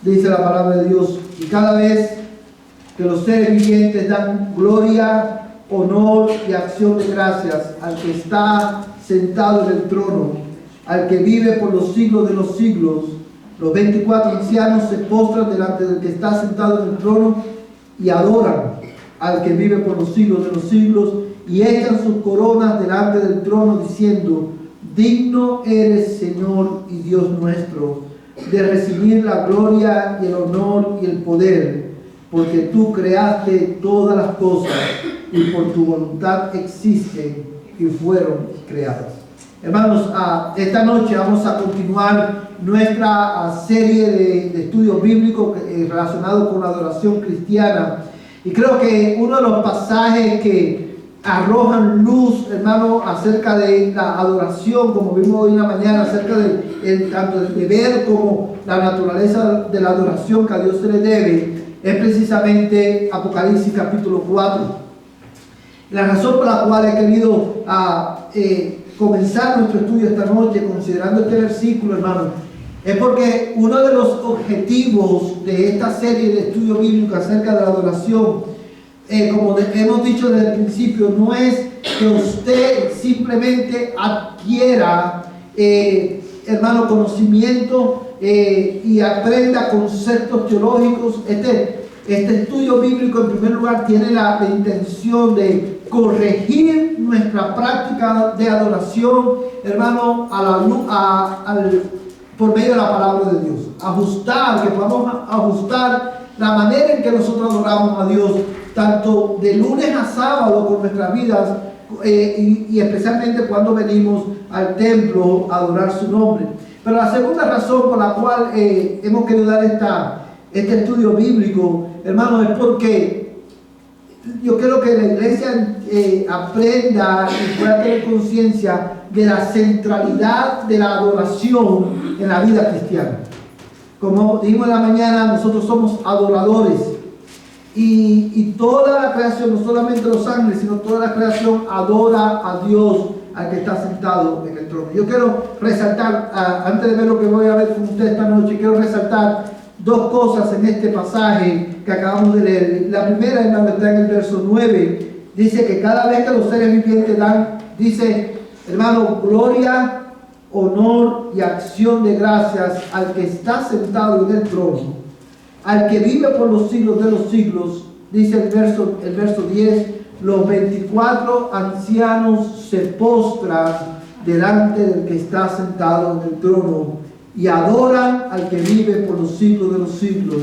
dice la palabra de Dios, y cada vez que los seres vivientes dan gloria, honor y acción de gracias al que está sentado en el trono, al que vive por los siglos de los siglos, los 24 ancianos se postran delante del que está sentado en el trono y adoran al que vive por los siglos de los siglos y echan sus coronas delante del trono diciendo: digno eres, Señor y Dios nuestro, de recibir la gloria y el honor y el poder, porque tú creaste todas las cosas y por tu voluntad existen y fueron creadas. Hermanos, esta noche vamos a continuar nuestra serie de estudios bíblicos relacionados con la adoración cristiana. Y creo que uno de los pasajes que arrojan luz, hermano, acerca de la adoración, como vimos hoy en la mañana, acerca tanto del deber como la naturaleza de la adoración que a Dios se le debe, es precisamente Apocalipsis capítulo 4. La razón por la cual he querido comenzar nuestro estudio esta noche considerando este versículo, hermano, es porque uno de los objetivos de esta serie de estudio bíblico acerca de la adoración, como hemos dicho desde el principio, no es que usted simplemente adquiera, hermano, conocimiento y aprenda conceptos teológicos. Este estudio bíblico, en primer lugar, tiene la intención de corregir nuestra práctica de adoración, hermano, por medio de la palabra de Dios. Que podamos ajustar la manera en que nosotros adoramos a Dios, tanto de lunes a sábado con nuestras vidas, y especialmente cuando venimos al templo a adorar su nombre. Pero la segunda razón por la cual hemos querido dar este estudio bíblico, hermano, es porque yo quiero que la iglesia aprenda y pueda tener conciencia de la centralidad de la adoración en la vida cristiana. Como dijimos en la mañana, nosotros somos adoradores. Y toda la creación, no solamente los ángeles, sino toda la creación adora a Dios, al que está sentado en el trono. Yo quiero resaltar, antes de ver lo que voy a ver con usted esta noche, quiero resaltar dos cosas en este pasaje que acabamos de leer. La primera, hermano, está en el verso 9. Dice que cada vez que los seres vivientes dan, dice, hermano, gloria, honor y acción de gracias al que está sentado en el trono, al que vive por los siglos de los siglos. Dice el verso 10, los 24 ancianos se postran delante del que está sentado en el trono y adoran al que vive por los siglos de los siglos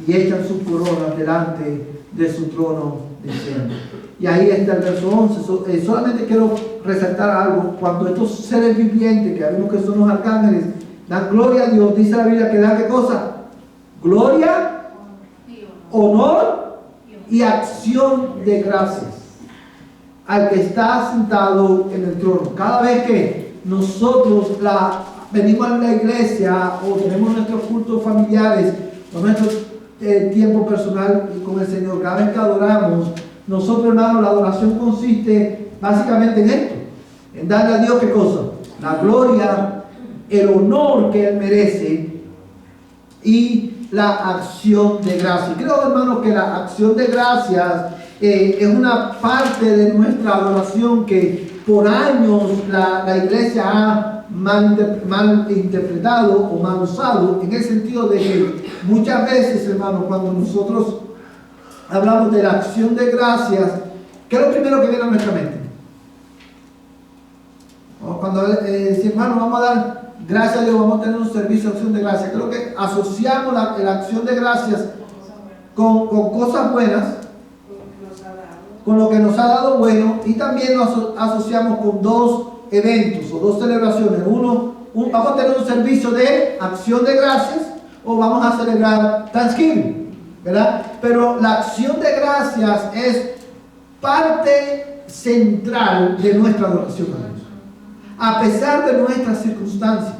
y echan sus coronas delante de su trono diciendo. Y ahí está el verso 11. Solamente quiero resaltar algo. Cuando estos seres vivientes, que vemos que son los arcángeles, dan gloria a Dios, dice la Biblia que dan ¿qué cosa? Gloria, honor y acción de gracias al que está sentado en el trono. Cada vez que nosotros venimos a la iglesia o tenemos nuestros cultos familiares o nuestro tiempo personal con el Señor, cada vez que adoramos, nosotros, hermanos, la adoración consiste básicamente en esto, en darle a Dios ¿qué cosa? La gloria, el honor que Él merece y la acción de gracias. Creo, hermanos, que la acción de gracias es una parte de nuestra adoración que por años la iglesia ha mal interpretado o mal usado, en el sentido de que muchas veces, hermanos, cuando nosotros hablamos de la acción de gracias, ¿qué es lo primero que viene a nuestra mente? Cuando decimos, hermano, vamos a dar gracias a Dios, vamos a tener un servicio de acción de gracias. Creo que asociamos la acción de gracias con cosas buenas, con lo que nos ha dado bueno, y también nos asociamos con dos eventos o dos celebraciones. Vamos a tener un servicio de acción de gracias o vamos a celebrar Thanksgiving, ¿verdad? Pero la acción de gracias es parte central de nuestra adoración a Dios. A pesar de nuestras circunstancias,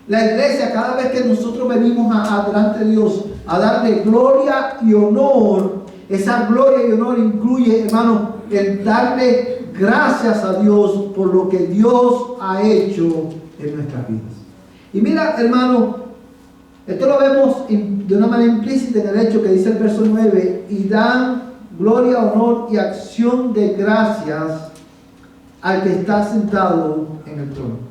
la iglesia, cada vez que nosotros venimos delante de Dios a darle gloria y honor, esa gloria y honor incluye, hermano, el darle gracias a Dios por lo que Dios ha hecho en nuestras vidas. Y mira, hermano, Esto lo vemos de una manera implícita en el hecho que dice el verso 9, y dan gloria, honor y acción de gracias al que está sentado en el trono.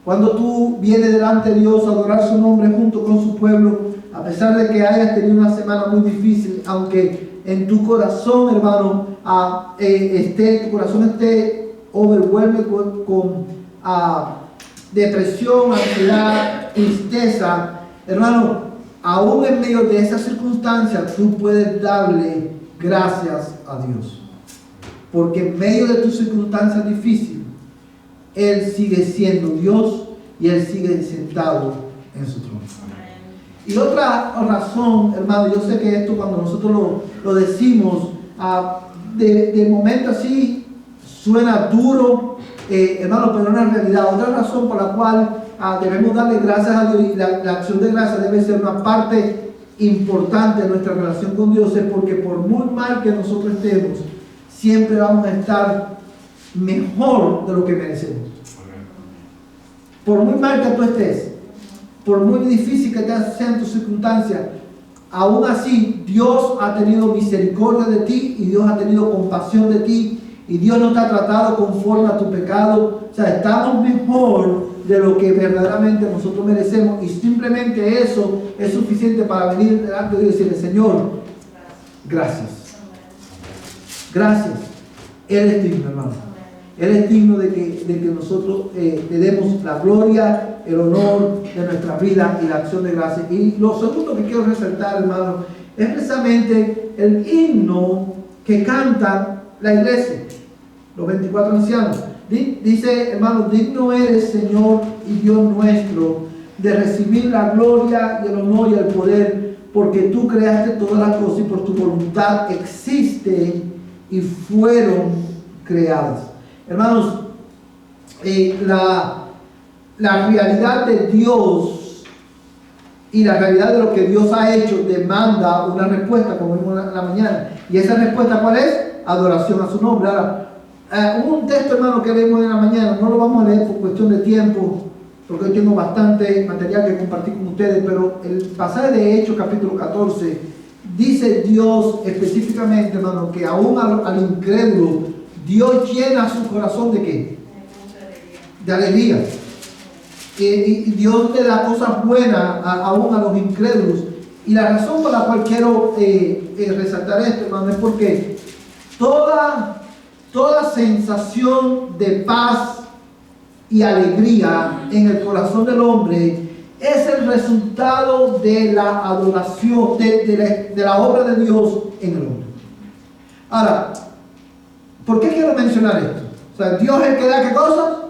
Cuando tú vienes delante de Dios a adorar su nombre junto con su pueblo, a pesar de que hayas tenido una semana muy difícil, aunque en tu corazón, hermano, tu corazón esté overwhelmed con depresión, ansiedad, tristeza, hermano, aún en medio de esas circunstancias, tú puedes darle gracias a Dios. Porque en medio de tus circunstancias difíciles, Él sigue siendo Dios y Él sigue sentado en su trono. Y otra razón, hermano, yo sé que esto cuando nosotros lo decimos, de momento así suena duro, hermano, pero es una realidad. Otra razón por la cual debemos darle gracias a Dios, y la acción de gracias debe ser una parte importante de nuestra relación con Dios, es porque por muy mal que nosotros estemos, siempre vamos a estar mejor de lo que merecemos. Por muy mal que tú estés, por muy difícil que sean tus circunstancias, aún así Dios ha tenido misericordia de ti y Dios ha tenido compasión de ti y Dios no te ha tratado conforme a tu pecado. O sea, estamos mejor de lo que verdaderamente nosotros merecemos, y simplemente eso es suficiente para venir delante de Dios y decirle: Señor, gracias. Gracias. Él es digno, hermano. Él es digno de que nosotros le demos la gloria, el honor de nuestra vida y la acción de gracias. Y lo segundo que quiero resaltar, hermano, es precisamente el himno que canta la iglesia, los 24 ancianos. Dice, hermano: digno eres, Señor y Dios nuestro, de recibir la gloria y el honor y el poder, porque tú creaste todas las cosas y por tu voluntad existen y fueron creadas. Hermanos, la realidad de Dios y la realidad de lo que Dios ha hecho demanda una respuesta, como vimos en la mañana. ¿Y esa respuesta cuál es? Adoración a su nombre. Ahora, un texto, hermano, que leímos en la mañana, no lo vamos a leer por cuestión de tiempo, porque hoy tengo bastante material que compartir con ustedes, pero el pasaje de Hechos, capítulo 14, dice Dios específicamente, hermano, que aún al incrédulo, Dios llena su corazón ¿de qué? De alegría. Y Dios le da cosas buenas aún a los incrédulos. Y la razón por la cual quiero resaltar esto, hermano, es porque toda sensación de paz y alegría en el corazón del hombre es el resultado de la adoración, de la obra de Dios en el hombre. Ahora, ¿por qué quiero mencionar esto? O sea, Dios es el que da ¿qué cosa?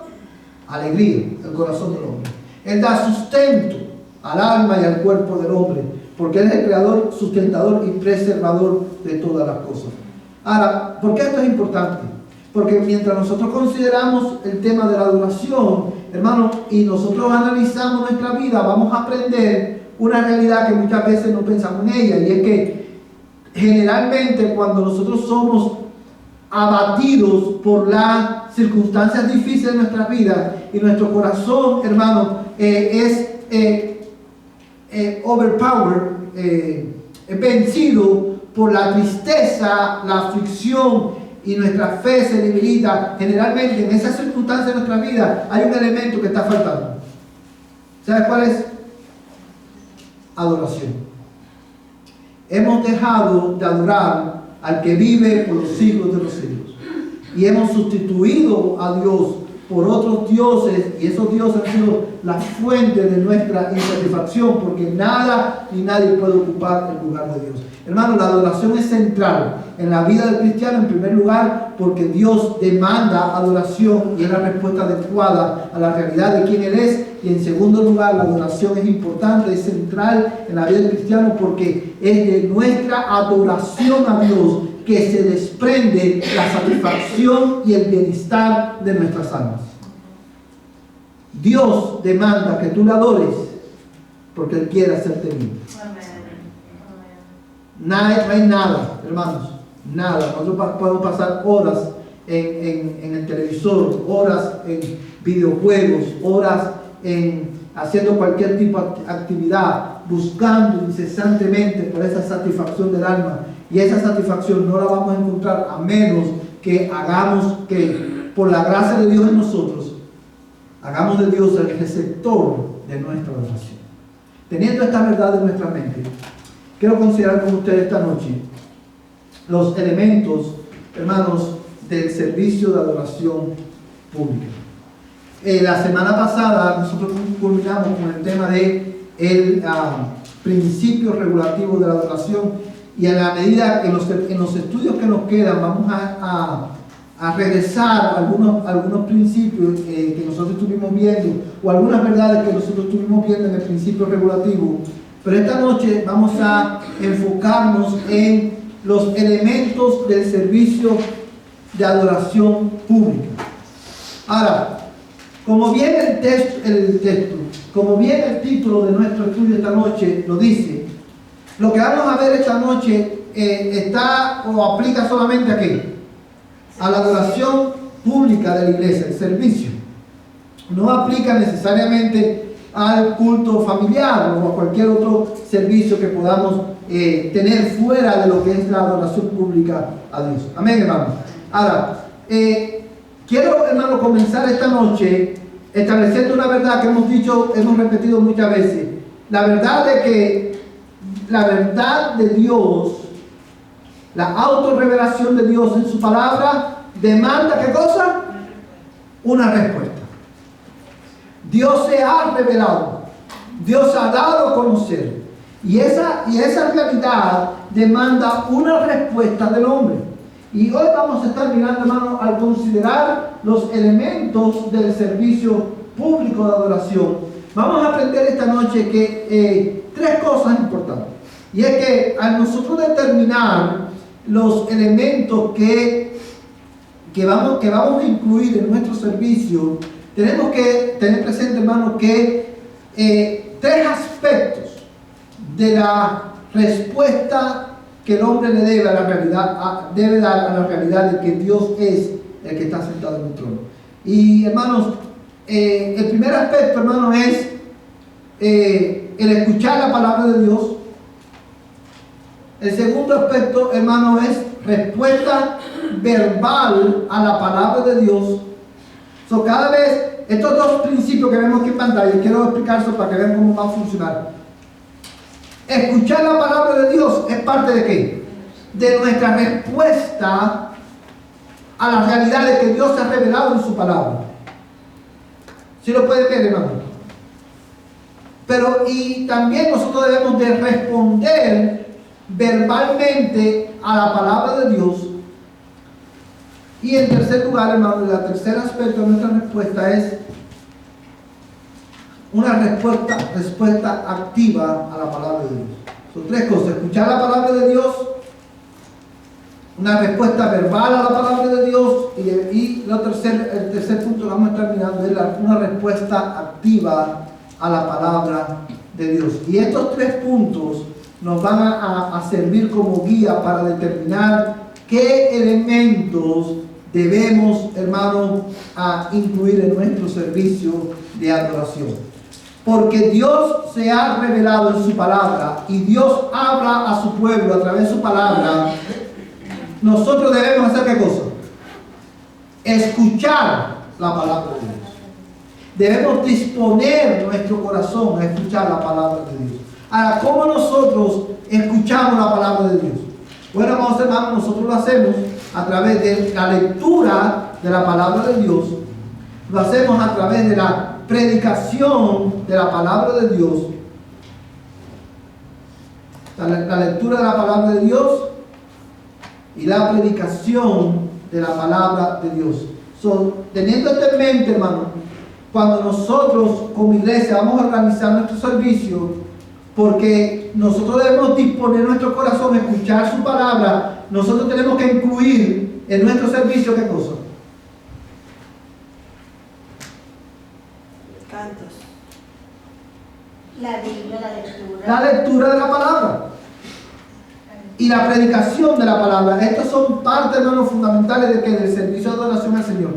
Alegría, el corazón del hombre. Él da sustento al alma y al cuerpo del hombre, porque Él es el creador, sustentador y preservador de todas las cosas. Ahora, ¿por qué esto es importante? Porque mientras nosotros consideramos el tema de la adoración, hermano, y nosotros analizamos nuestra vida, vamos a aprender una realidad que muchas veces no pensamos en ella, y es que generalmente cuando nosotros somos abatidos por las circunstancias difíciles de nuestra vida y nuestro corazón, hermano, es vencido por la tristeza, la aflicción, y nuestra fe se debilita. Generalmente en esas circunstancias de nuestra vida hay un elemento que está faltando. ¿Sabes cuál es? Adoración. Hemos dejado de adorar al que vive por los siglos de los siglos, y hemos sustituido a Dios por otros dioses, y esos dioses han sido la fuente de nuestra insatisfacción, porque nada ni nadie puede ocupar el lugar de Dios. Hermano, la adoración es central en la vida del cristiano, en primer lugar porque Dios demanda adoración y es la respuesta adecuada a la realidad de quién Él es, y en segundo lugar la adoración es importante, es central en la vida del cristiano porque es de nuestra adoración a Dios que se desprende la satisfacción y el bienestar de nuestras almas. Dios demanda que tú le adores porque Él quiere hacerte libre. No hay nada, hermanos, nada. Nosotros podemos pasar horas en el televisor, horas en videojuegos, horas en haciendo cualquier tipo de actividad, buscando incesantemente por esa satisfacción del alma. Y esa satisfacción no la vamos a encontrar a menos que hagamos que, por la gracia de Dios en nosotros, hagamos de Dios el receptor de nuestra oración. Teniendo esta verdad en nuestra mente, quiero considerar con ustedes esta noche los elementos, hermanos, del servicio de adoración pública. La semana pasada nosotros culminamos con el tema de el principio regulativo de la adoración, y a la medida que en los estudios que nos quedan vamos a regresar a algunos principios que nosotros estuvimos viendo, o algunas verdades que nosotros estuvimos viendo en el principio regulativo. Pero esta noche vamos a enfocarnos en los elementos del servicio de adoración pública. Ahora, como bien el texto, como bien el título de nuestro estudio esta noche lo dice, lo que vamos a ver esta noche está o aplica solamente ¿a qué? A la adoración pública de la iglesia, el servicio. No aplica necesariamente al culto familiar o a cualquier otro servicio que podamos tener fuera de lo que es la adoración pública a Dios. Amén, hermano. Ahora, quiero, hermano, comenzar esta noche estableciendo una verdad que hemos repetido muchas veces. La verdad de que la verdad de Dios, la autorrevelación de Dios en su palabra, demanda ¿qué cosa? Una respuesta. Dios se ha revelado, Dios ha dado a conocer, y esa realidad demanda una respuesta del hombre. Y hoy vamos a estar mirando, hermano, al considerar los elementos del servicio público de adoración. Vamos a aprender esta noche que tres cosas importantes. Y es que al nosotros determinar los elementos que vamos a incluir en nuestro servicio, tenemos que tener presente, hermano, que tres aspectos de la respuesta que el hombre le debe a la realidad, debe dar a la realidad de que Dios es el que está sentado en el trono. Y hermanos, el primer aspecto, hermano, es el escuchar la palabra de Dios. El segundo aspecto, hermano, es respuesta verbal a la palabra de Dios. Cada vez, estos dos principios que vemos aquí en pantalla, quiero explicarlos para que vean cómo va a funcionar. Escuchar la palabra de Dios es parte de ¿qué? De nuestra respuesta a la realidad de que Dios se ha revelado en su palabra. ¿Sí lo pueden ver, hermano? Pero y también nosotros debemos de responder verbalmente a la palabra de Dios. Y en tercer lugar, hermano, el tercer aspecto de nuestra respuesta es una respuesta activa a la palabra de Dios. Son tres cosas: escuchar la palabra de Dios, una respuesta verbal a la palabra de Dios, y el tercer punto que vamos a estar mirando es una respuesta activa a la palabra de Dios. Y estos tres puntos nos van a servir como guía para determinar qué elementos debemos, hermanos, incluir en nuestro servicio de adoración. Porque Dios se ha revelado en su palabra y Dios habla a su pueblo a través de su palabra. Nosotros debemos hacer ¿qué cosa? Escuchar la palabra de Dios. Debemos disponer nuestro corazón a escuchar la palabra de Dios. Ahora, ¿cómo nosotros escuchamos la palabra de Dios? Bueno, hermanos, nosotros lo hacemos a través de la lectura de la palabra de Dios. Lo hacemos a través de la predicación de la palabra de Dios. La lectura de la palabra de Dios y la predicación de la palabra de Dios. Teniendo esto en mente, hermano, cuando nosotros como iglesia vamos a organizar nuestro servicio, porque nosotros debemos disponer nuestro corazón a escuchar su palabra, nosotros tenemos que incluir en nuestro servicio ¿qué cosa? Cantos. La Biblia, la lectura. La lectura de la palabra y la predicación de la palabra. Estos son partes, hermanos, fundamentales del servicio de adoración al Señor.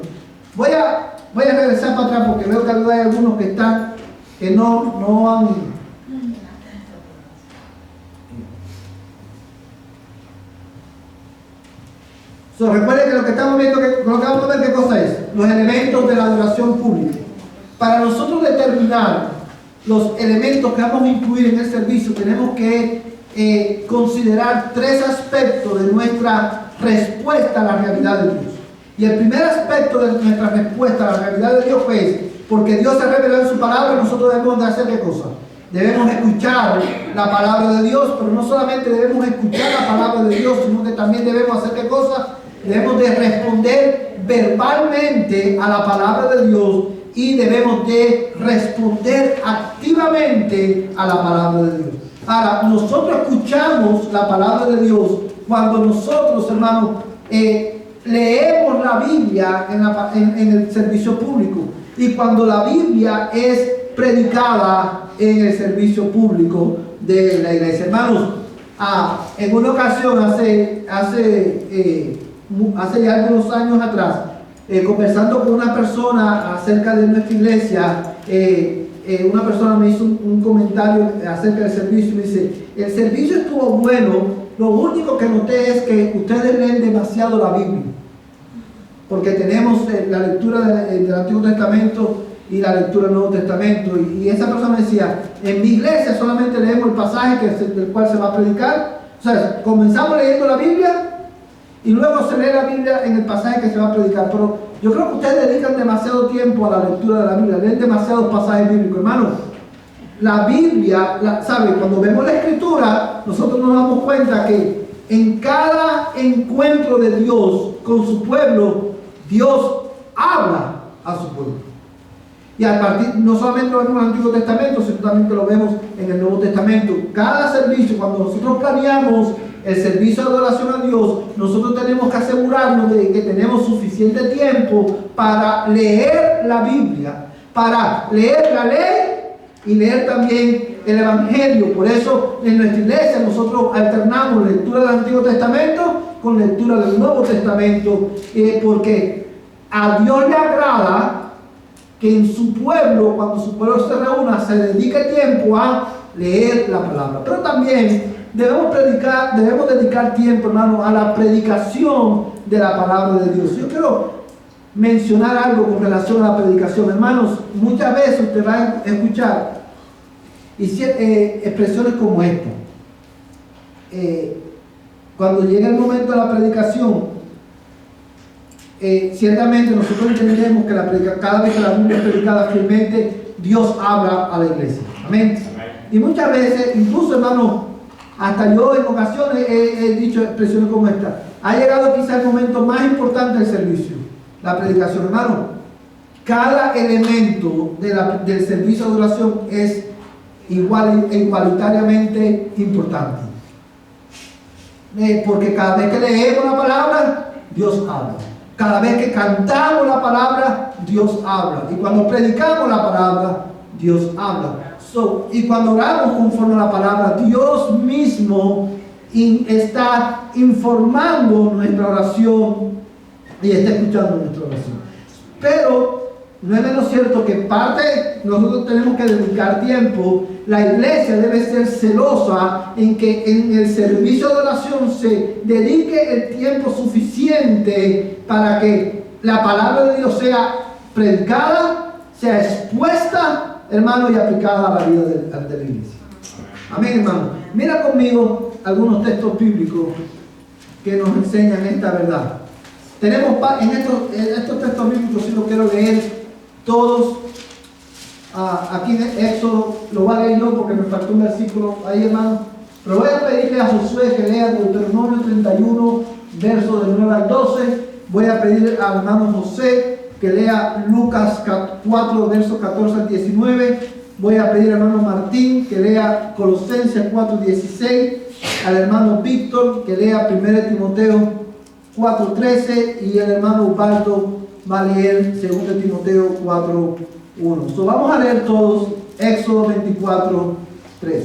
Voy a regresar para atrás porque veo que hay algunos que están que no han... Recuerden que lo que estamos viendo, lo que vamos a ver, ¿qué cosa es? Los elementos de la adoración pública. Para nosotros determinar los elementos que vamos a incluir en el servicio, tenemos que considerar tres aspectos de nuestra respuesta a la realidad de Dios. Y el primer aspecto de nuestra respuesta a la realidad de Dios es, porque Dios se reveló en su palabra, nosotros debemos de hacer ¿qué cosa? Debemos escuchar la palabra de Dios, pero no solamente debemos escuchar la palabra de Dios, sino que también debemos hacer ¿qué cosa? Debemos de responder verbalmente a la palabra de Dios y debemos de responder activamente a la palabra de Dios. Ahora, nosotros escuchamos la palabra de Dios cuando nosotros, hermanos, leemos la Biblia en el servicio público y cuando la Biblia es predicada en el servicio público de la iglesia. Hermanos, en una ocasión hace ya algunos años atrás, conversando con una persona acerca de nuestra iglesia, una persona me hizo un comentario acerca del servicio y me dice, el servicio estuvo bueno, lo único que noté es que ustedes leen demasiado la Biblia, porque tenemos la lectura del Antiguo Testamento y la lectura del Nuevo Testamento, y esa persona me decía, en mi iglesia solamente leemos el pasaje del cual se va a predicar. O sea, comenzamos leyendo la Biblia y luego se lee la Biblia en el pasaje que se va a predicar. Pero yo creo que ustedes dedican demasiado tiempo a la lectura de la Biblia, leen demasiados pasajes bíblicos. Hermano, la Biblia, ¿sabe? Cuando vemos la Escritura, nosotros nos damos cuenta que en cada encuentro de Dios con su pueblo, Dios habla a su pueblo. Y a partir, no solamente lo vemos en el Antiguo Testamento, sino también que lo vemos en el Nuevo Testamento. Cada servicio, cuando nosotros planeamos el servicio de adoración a Dios, nosotros tenemos que asegurarnos de que tenemos suficiente tiempo para leer la Biblia, para leer la ley y leer también el Evangelio. Por eso en nuestra iglesia nosotros alternamos lectura del Antiguo Testamento con lectura del Nuevo Testamento, porque a Dios le agrada que en su pueblo, cuando su pueblo se reúna, se dedique tiempo a leer la palabra. Pero también debemos dedicar tiempo, hermano, a la predicación de la palabra de Dios. Yo quiero mencionar algo con relación a la predicación. Hermanos, muchas veces usted va a escuchar expresiones como esta. Cuando llega el momento de la predicación, ciertamente nosotros entendemos que cada vez que la Biblia es predicada fielmente, Dios habla a la iglesia. Amén. Y muchas veces, incluso hermano, hasta yo en ocasiones he dicho expresiones como esta. Ha llegado quizá el momento más importante del servicio, la predicación. Hermano, cada elemento del servicio de adoración es igualitariamente importante. Porque cada vez que leemos la palabra, Dios habla. Cada vez que cantamos la palabra, Dios habla. Y cuando predicamos la palabra, Dios habla. Y cuando oramos conforme a la palabra, Dios mismo está informando nuestra oración y está escuchando nuestra oración. Pero no es menos cierto que nosotros tenemos que dedicar tiempo. La iglesia debe ser celosa en que en el servicio de oración se dedique el tiempo suficiente para que la palabra de Dios sea predicada, sea expuesta, hermano, y aplicada a la vida de la iglesia. Amén, hermano. Mira conmigo algunos textos bíblicos que nos enseñan esta verdad. Tenemos en estos textos bíblicos, si los quiero leer todos. Aquí en Éxodo, lo voy a leer yo porque me faltó un versículo ahí, hermano. Pero voy a pedirle a Josué que lea Deuteronomio 31, versos del 9 al 12. Voy a pedir al hermano José que lea Lucas 4, versos 14 al 19. Voy a pedir al hermano Martín que lea Colosenses 4, 16. Al hermano Víctor que lea 1 Timoteo 4, 13. Y el hermano Ubaldo va a leer 2 Timoteo 4, 1. Vamos a leer todos Éxodo 24, 3.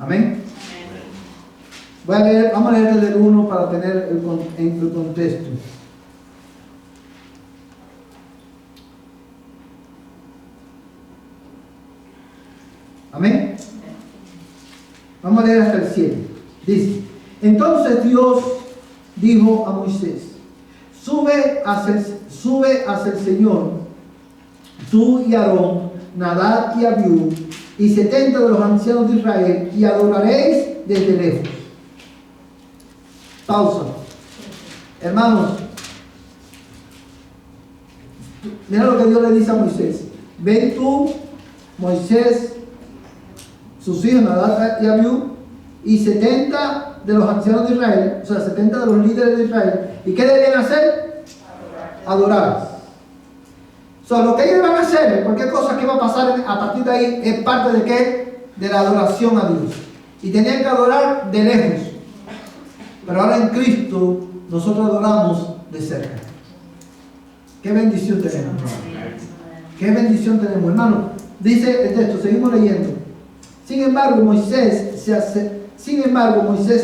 Amén. Vamos a leer desde el 1 para tener el contexto. Amén. Vamos a leer hasta el 7. Dice: entonces Dios dijo a Moisés: sube hacia el Señor, tú y Aarón, Nadab y Abiú, y 70 de los ancianos de Israel, y adoraréis desde lejos. Pausa. Hermanos, mira lo que Dios le dice a Moisés: ven tú, Moisés, sus hijos Nadab y Abiú, y 70 de los ancianos de Israel, o sea, 70 de los líderes de Israel. ¿Y qué debían hacer? Adorar. O sea, lo que ellos iban a hacer, cualquier cosa que iba a pasar a partir de ahí, es parte de qué? De la adoración a Dios. Y tenían que adorar de lejos. Pero ahora en Cristo nosotros adoramos de cerca. Qué bendición tenemos. Qué bendición tenemos, hermano. Dice el texto, seguimos leyendo. Sin embargo, Moisés se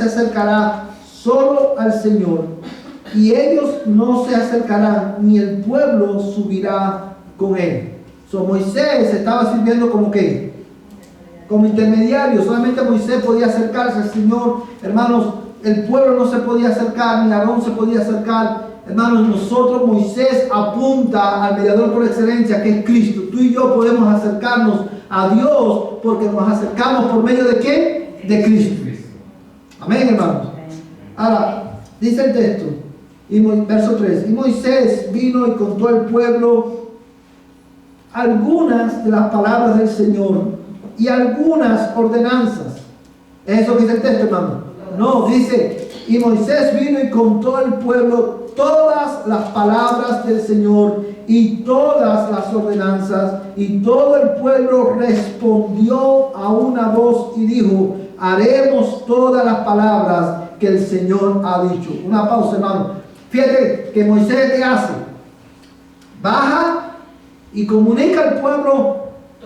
acercará solo al Señor, y ellos no se acercarán, ni el pueblo subirá con él. Moisés estaba sirviendo como ¿qué? Como intermediario. Solamente Moisés podía acercarse al Señor. Hermanos, el pueblo no se podía acercar, ni Aarón se podía acercar. Hermanos, nosotros, Moisés apunta al mediador por excelencia, que es Cristo. Tú y yo podemos acercarnos a Dios porque nos acercamos por medio de ¿qué? De Cristo. Amén, hermanos. Ahora, dice el texto, verso 3: y Moisés vino y contó al pueblo algunas de las palabras del Señor y algunas ordenanzas. ¿Es eso que dice el texto, hermano? No, dice: y Moisés vino y contó al pueblo todas las palabras del Señor y todas las ordenanzas, y todo el pueblo respondió a una voz y dijo: haremos todas las palabras que el Señor ha dicho. Una pausa, hermano. Fíjate que Moisés, ¿qué hace? Baja y comunica al pueblo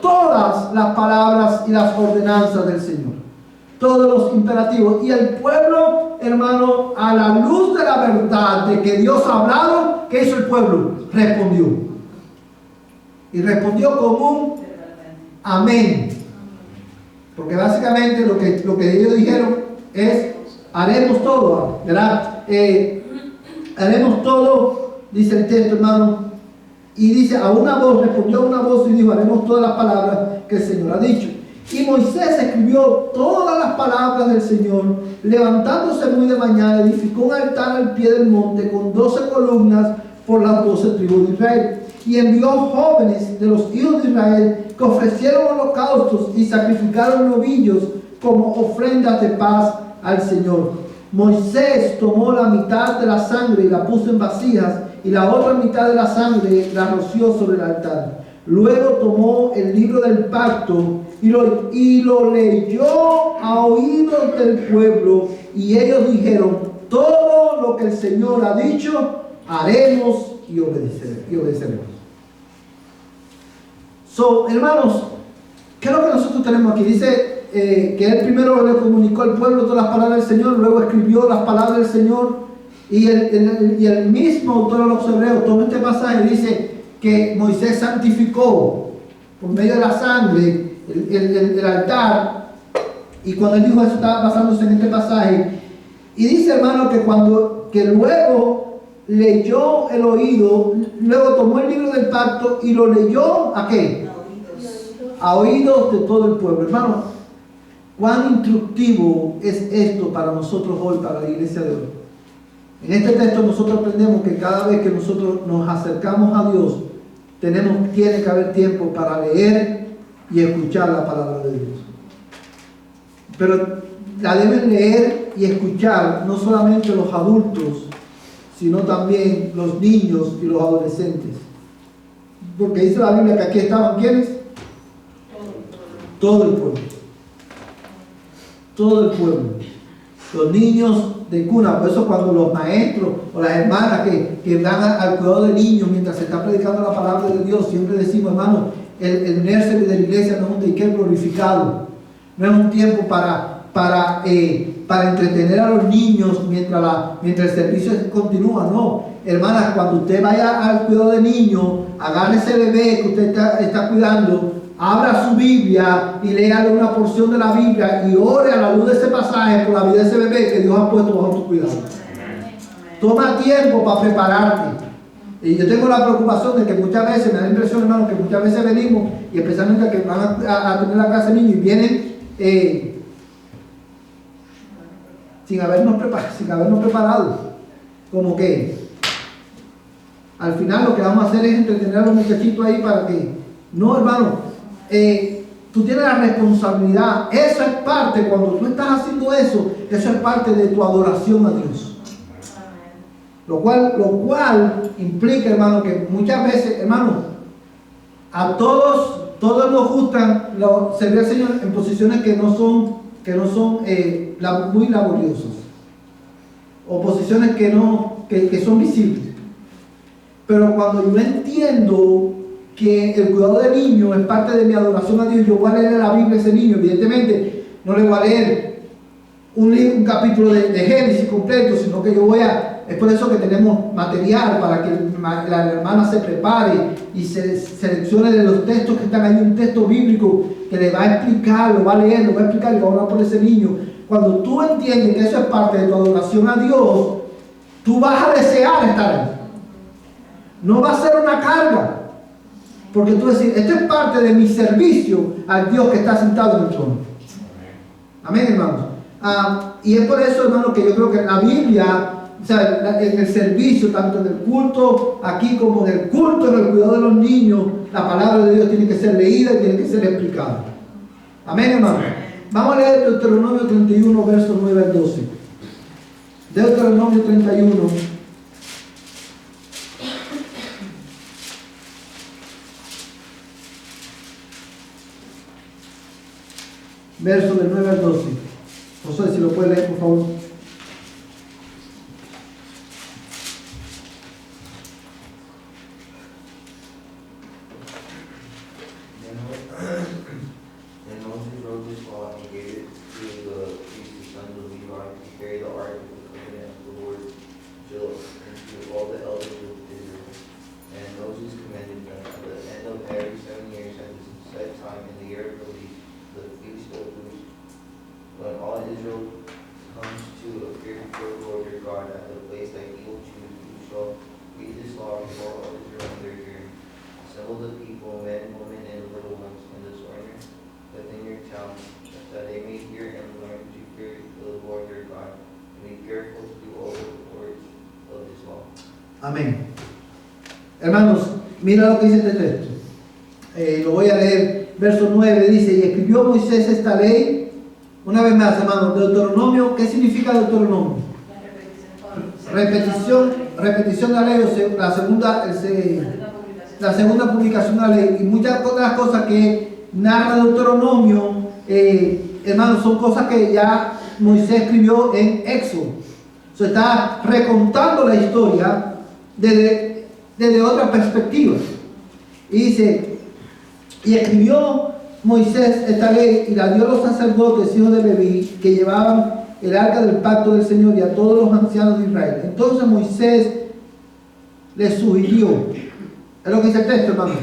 todas las palabras y las ordenanzas del Señor, todos los imperativos. Y el pueblo, hermano, a la luz de la verdad de que Dios ha hablado, ¿qué hizo el pueblo? Respondió. Y respondió con un amén. Porque básicamente lo que ellos dijeron es: haremos todo, ¿verdad? Haremos todo, dice el texto, hermano. Y dice: a una voz, respondió a una voz y dijo: haremos todas las palabras que el Señor ha dicho. Y Moisés escribió todas las palabras del Señor. Levantándose muy de mañana, edificó un altar al pie del monte con 12 columnas por las 12 tribus de Israel. Y envió jóvenes de los hijos de Israel que ofrecieron holocaustos y sacrificaron novillos como ofrendas de paz al Señor. Moisés tomó la mitad de la sangre y la puso en vasijas, y la otra mitad de la sangre la roció sobre el altar. Luego tomó el libro del pacto y lo leyó a oídos del pueblo, y ellos dijeron: todo lo que el Señor ha dicho, haremos y obedeceremos. Hermanos, ¿qué es lo que nosotros tenemos aquí? Dice que él primero le comunicó al pueblo todas las palabras del Señor, luego escribió las palabras del Señor, y el mismo autor de los Hebreos toma este pasaje y dice que Moisés santificó por medio de la sangre el altar. Y cuando él dijo eso, estaba basándose en este pasaje. Y dice, hermano, que luego leyó el oído, luego tomó el libro del pacto y lo leyó ¿a qué? A oídos de todo el pueblo. Hermano, cuán instructivo es esto para nosotros hoy, para la iglesia de hoy. En este texto nosotros aprendemos que cada vez que nosotros nos acercamos a Dios, tiene que haber tiempo para leer y escuchar la palabra de Dios. Pero la deben leer y escuchar no solamente los adultos, sino también los niños y los adolescentes. Porque dice la Biblia que aquí estaban ¿quiénes? Todo el pueblo. Todo el pueblo. Los niños de cuna. Por eso cuando los maestros o las hermanas que dan al cuidado de niños mientras se está predicando la palabra de Dios, siempre decimos, hermano, el nursery de la iglesia no es un daycare glorificado. No es un tiempo para para entretener a los niños mientras el servicio continúa. No, hermanas, cuando usted vaya al cuidado de niños, agarre ese bebé que usted está cuidando, abra su Biblia y léale una porción de la Biblia y ore a la luz de ese pasaje por la vida de ese bebé que Dios ha puesto bajo tu cuidado. Toma tiempo para prepararte. Y yo tengo la preocupación de que muchas veces, me da la impresión, hermano, que muchas veces venimos, y especialmente que van a tener la clase de niños y vienen sin habernos preparado. Como que al final lo que vamos a hacer es entretener a los muchachitos ahí para que... No, hermano, tú tienes la responsabilidad. Eso es parte, cuando tú estás haciendo eso es parte de tu adoración a Dios. Lo cual implica, hermano, que muchas veces, hermano, a todos nos gustan servir al Señor en posiciones que no son muy laboriosas, o posiciones que son visibles. Pero cuando yo entiendo que el cuidado del niño es parte de mi adoración a Dios, yo voy a leer la Biblia a ese niño. Evidentemente no le voy a leer un capítulo de Génesis completo, sino que es por eso que tenemos material para que la hermana se prepare y se seleccione de los textos que están ahí, un texto bíblico que le va a explicar, lo va a leer, lo va a explicar y va a orar por ese niño. Cuando tú entiendes que eso es parte de tu adoración a Dios, tú vas a desear estar ahí. No va a ser una carga, porque tú decís, esto es parte de mi servicio al Dios que está sentado en el trono. Amén, hermanos. Y es por eso, hermano, que yo creo que la Biblia, o sea, en el servicio, tanto en el culto aquí como en el culto, en el cuidado de los niños, la palabra de Dios tiene que ser leída y tiene que ser explicada. Amén, hermano. Vamos a leer Deuteronomio 31, versos 9 al 12. Deuteronomio 31. Verso del 9 al 12. José, si lo puede leer, por favor. And Moses wrote this law and gave it to the priests, the sons of Levi, to carry the ark of the covenant of the Lord, and to all the elders of Israel. And Moses commanded them at the end of every 7 years at the set time in the year of release, the feast of booths, when all Israel comes to appear before the Lord your God at the place that he will choose, you shall read this law before all Israel in their hearing. Assemble the people, men, women, and little ones, in the surrounding within your town, that they may hear and learn to fear the Lord your God, and be careful to do all the words of this law. Amén. Hermanos, mira lo que dice este texto. Lo voy a leer. Verso 9 dice: y escribió Moisés esta ley. Una vez más, hermanos, Deuteronomio. ¿Qué significa Deuteronomio? Repetición de la ley, o la segunda publicación de la ley. Y muchas otras cosas que narra Deuteronomio, hermanos, son cosas que ya Moisés escribió en Éxodo. Se está recontando la historia desde otra perspectiva. Y dice: y escribió Moisés esta ley y la dio a los sacerdotes, hijos de Leví, que llevaban el arca del pacto del Señor, y a todos los ancianos de Israel. Entonces Moisés les sugirió, es lo que dice el texto, hermano,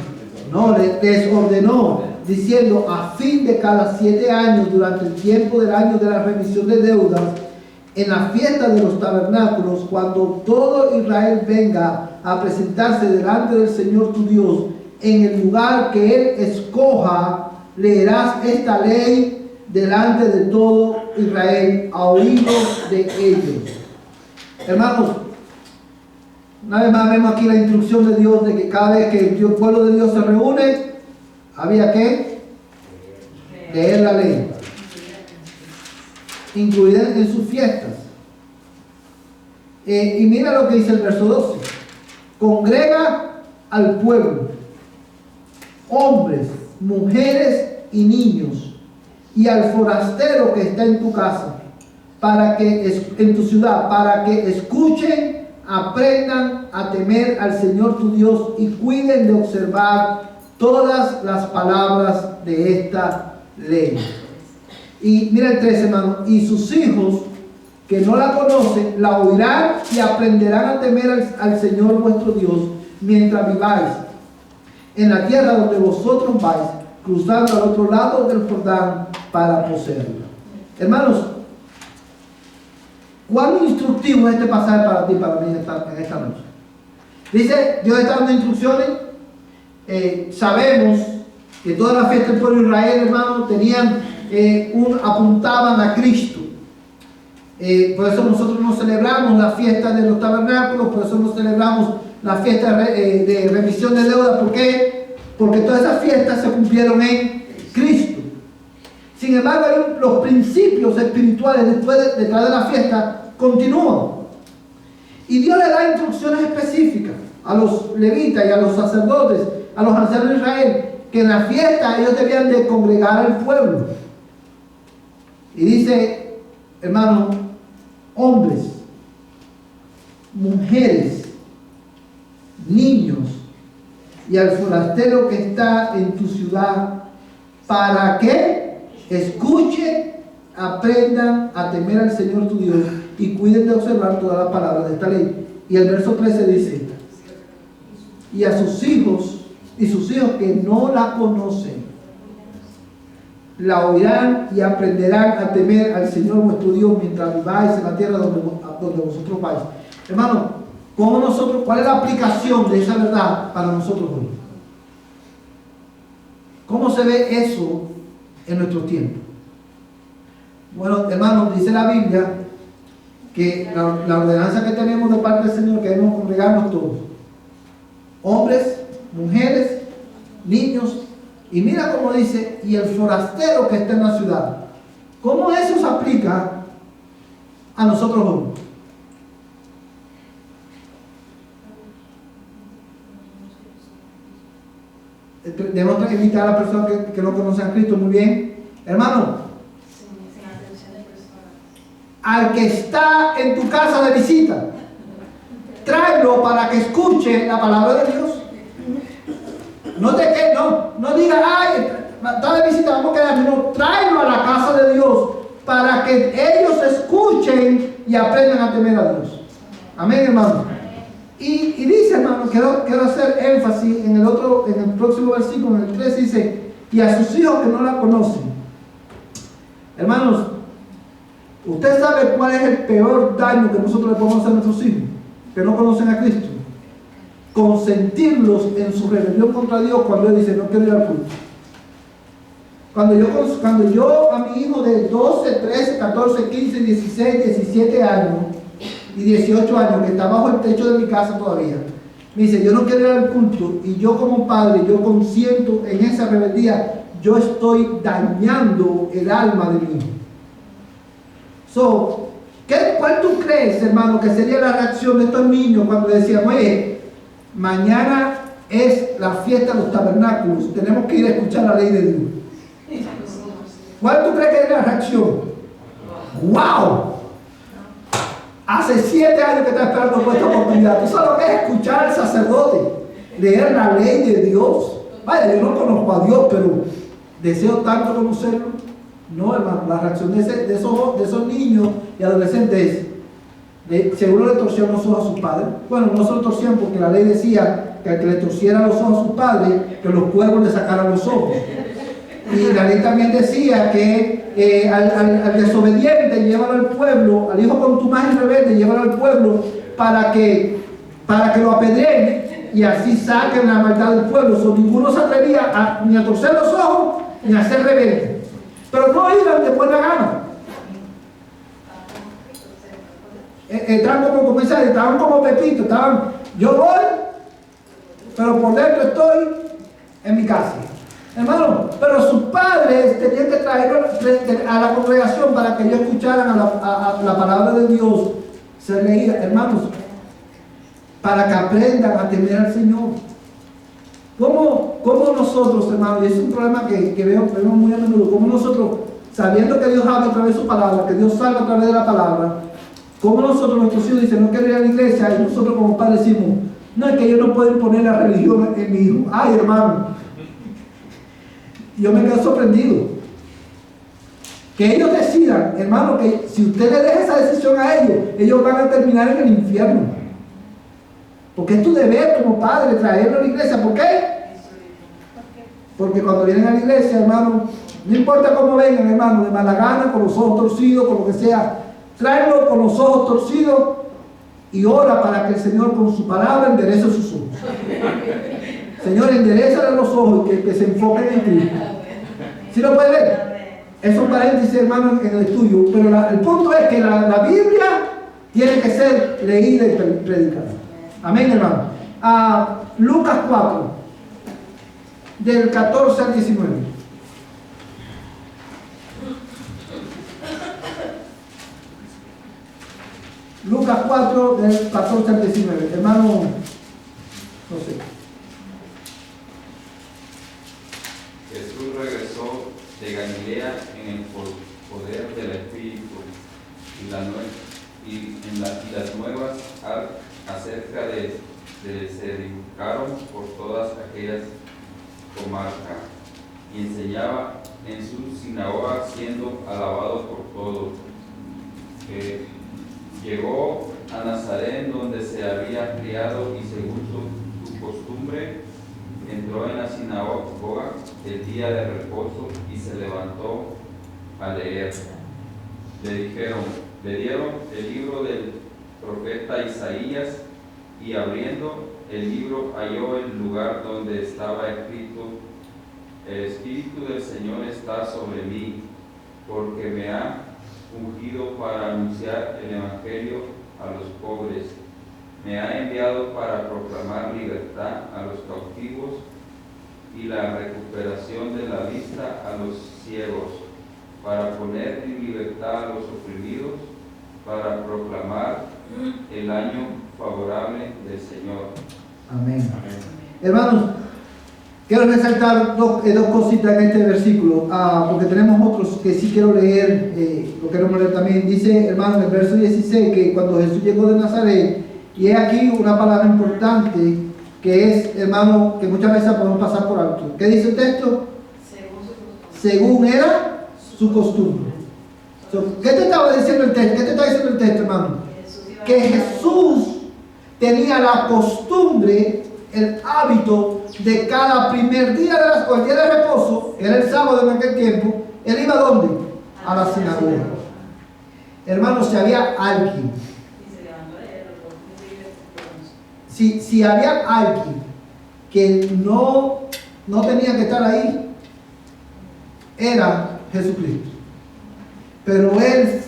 no, les ordenó, diciendo: a fin de cada 7 años, durante el tiempo del año de la remisión de deudas, en la fiesta de los tabernáculos, cuando todo Israel venga a presentarse delante del Señor tu Dios, en el lugar que Él escoja, leerás esta ley delante de todo Israel, a oídos de ellos. Hermanos, una vez más vemos aquí la instrucción de Dios de que cada vez que el pueblo de Dios se reúne, había que leer la ley, incluida en sus fiestas. Y mira lo que dice el verso 12: congrega al pueblo, hombres, mujeres y niños, y al forastero que está en tu casa, en tu ciudad, para que escuchen, aprendan a temer al Señor tu Dios y cuiden de observar todas las palabras de esta ley. Y mira el 13, hermano. Y sus hijos que no la conocen, la oirán y aprenderán a temer al Señor vuestro Dios mientras viváis en la tierra donde vosotros vais, cruzando al otro lado del Jordán para poseerla. Hermanos, ¿cuán instructivo es este pasaje para ti, para mí, en esta noche? Dice, Dios está dando instrucciones. Sabemos que toda la fiesta del pueblo de Israel, hermanos, apuntaban a Cristo. Por eso nosotros no celebramos la fiesta de los tabernáculos, por eso no celebramos la fiesta de remisión de deuda. ¿Por qué? Porque todas esas fiestas se cumplieron en Cristo. Sin embargo, los principios espirituales detrás de la fiesta continúan. Y Dios le da instrucciones específicas a los levitas y a los sacerdotes, a los ancianos de Israel, que en la fiesta ellos debían de congregar al pueblo. Y dice, hermano, hombres, mujeres, niños y al forastero que está en tu ciudad, para que escuchen, aprendan a temer al Señor tu Dios y cuiden de observar todas las palabras de esta ley. Y el verso 13 dice, y a sus hijos que no la conocen, la oirán y aprenderán a temer al Señor vuestro Dios mientras viváis en la tierra donde vosotros vais. Hermano, ¿cuál es la aplicación de esa verdad para nosotros hoy? ¿Cómo se ve eso en nuestro tiempo? Bueno, hermano, dice la Biblia que la ordenanza que tenemos de parte del Señor, que debemos congregarnos todos, hombres, mujeres, niños, y mira cómo dice, y el forastero que está en la ciudad. ¿Cómo eso se aplica a nosotros hoy? Debemos invitar a las personas que no conocen a Cristo muy bien. Hermano, al que está en tu casa de visita, tráelo para que escuche la palabra de Dios. No diga, ay, está de visita, vamos a quedarnos. No, tráelo a la casa de Dios para que ellos escuchen y aprendan a temer a Dios. Amén, hermano. Y dice, hermano, quiero hacer énfasis en el próximo versículo, en el 3, dice, y a sus hijos que no la conocen. Hermanos, ¿usted sabe cuál es el peor daño que nosotros le podemos hacer a nuestros hijos que no conocen a Cristo? Consentirlos en su rebelión contra Dios cuando Él dice, no quiero ir al culto. Cuando yo a mi hijo de 12, 13, 14, 15, 16, 17 años y 18 años, que está bajo el techo de mi casa todavía, me dice, yo no quiero ir al culto, y yo como padre, yo consiento en esa rebeldía, yo estoy dañando el alma de mi hijo. ¿Cuál tú crees, hermano, que sería la reacción de estos niños cuando le decían, oye, mañana es la fiesta de los tabernáculos, tenemos que ir a escuchar la ley de Dios? ¿Cuál tú crees que es la reacción? ¡Wow! Hace 7 años que está esperando por esta oportunidad. ¿Tú sabes lo que es escuchar al sacerdote leer la ley de Dios? Vaya, yo no conozco a Dios, pero deseo tanto conocerlo. No, hermano, la reacción de esos niños y adolescentes seguro le torcieron los ojos a sus padres. Bueno, no se lo torcieron porque la ley decía que al que le torciera los ojos a sus padres, que los cuervos le sacaran los ojos. Y la ley también decía que al desobediente llévalo al pueblo, al hijo contumaz y rebelde llévalo al pueblo para que lo apedreen y así saquen la maldad del pueblo. Ninguno se atrevía ni a torcer los ojos ni a ser rebelde. Pero no iban de buena gana. Estaban como Pepito, yo voy, pero por dentro estoy en mi casa. Hermano, pero sus padres tenían que traerlo a la congregación para que ellos escucharan a la palabra de Dios ser leída, hermanos, para que aprendan a temer al Señor. ¿Cómo nosotros, hermanos, y es un problema que vemos muy a menudo, cómo nosotros, sabiendo que Dios habla a través de su palabra, que Dios salva a través de la palabra, cómo nosotros, nuestros hijos dicen, no quiero ir a la iglesia, y nosotros como padres decimos, no, es que ellos no pueden poner la religión en mi hijo. Ay, hermano, yo me quedo sorprendido. Que ellos decidan, hermano, que si usted le deja esa decisión a ellos, ellos van a terminar en el infierno. Porque es tu deber como padre traerlo a la iglesia. ¿Por qué? Porque cuando vienen a la iglesia, hermano, no importa cómo vengan, hermano, de mala gana, con los ojos torcidos, con lo que sea, tráelo con los ojos torcidos y ora para que el Señor con su palabra enderece sus ojos. Señor, enderezale los ojos y que se enfoquen en Cristo. ¿Sí lo puede ver? Es un paréntesis, hermano, en el estudio, pero el punto es que la Biblia tiene que ser leída y predicada. Amén, hermano. Lucas 4, del 14 al 19. Lucas 4, del 14 al 19. Hermano, no sé. Jesús regresó de Galilea en el poder del Espíritu y las nuevas acerca de él se divulgaron por todas aquellas comarcas y enseñaba en su sinagoga siendo alabado por todos. Llegó a Nazaret donde se había criado y según su costumbre entró en la sinagoga el día de reposo y se levantó a leer. Le dieron el libro del profeta Isaías y abriendo el libro halló el lugar donde estaba escrito: el Espíritu del Señor está sobre mí, porque me ha ungido para anunciar el Evangelio a los pobres. Me ha enviado para proclamar libertad a los cautivos y la recuperación de la vista a los ciegos, para poner en libertad a los oprimidos, para proclamar el año favorable del Señor. Amén. Hermanos, quiero resaltar dos cositas en este versículo, porque tenemos otros que sí quiero leer, lo queremos leer también. Dice, hermano, en el verso 16, que cuando Jesús llegó de Nazaret, y es aquí una palabra importante, que es, hermano, que muchas veces podemos pasar por alto. ¿Qué dice el texto? Según era su costumbre. ¿Qué te estaba diciendo el texto? ¿Qué te está diciendo el texto, hermano? Que Jesús tenía la costumbre, el hábito de cada primer día el día de reposo, era el sábado en aquel tiempo, él iba ¿a dónde? A la sinagoga. Hermano, si había alguien, si había alguien que no tenía que estar ahí, era Jesucristo. Pero él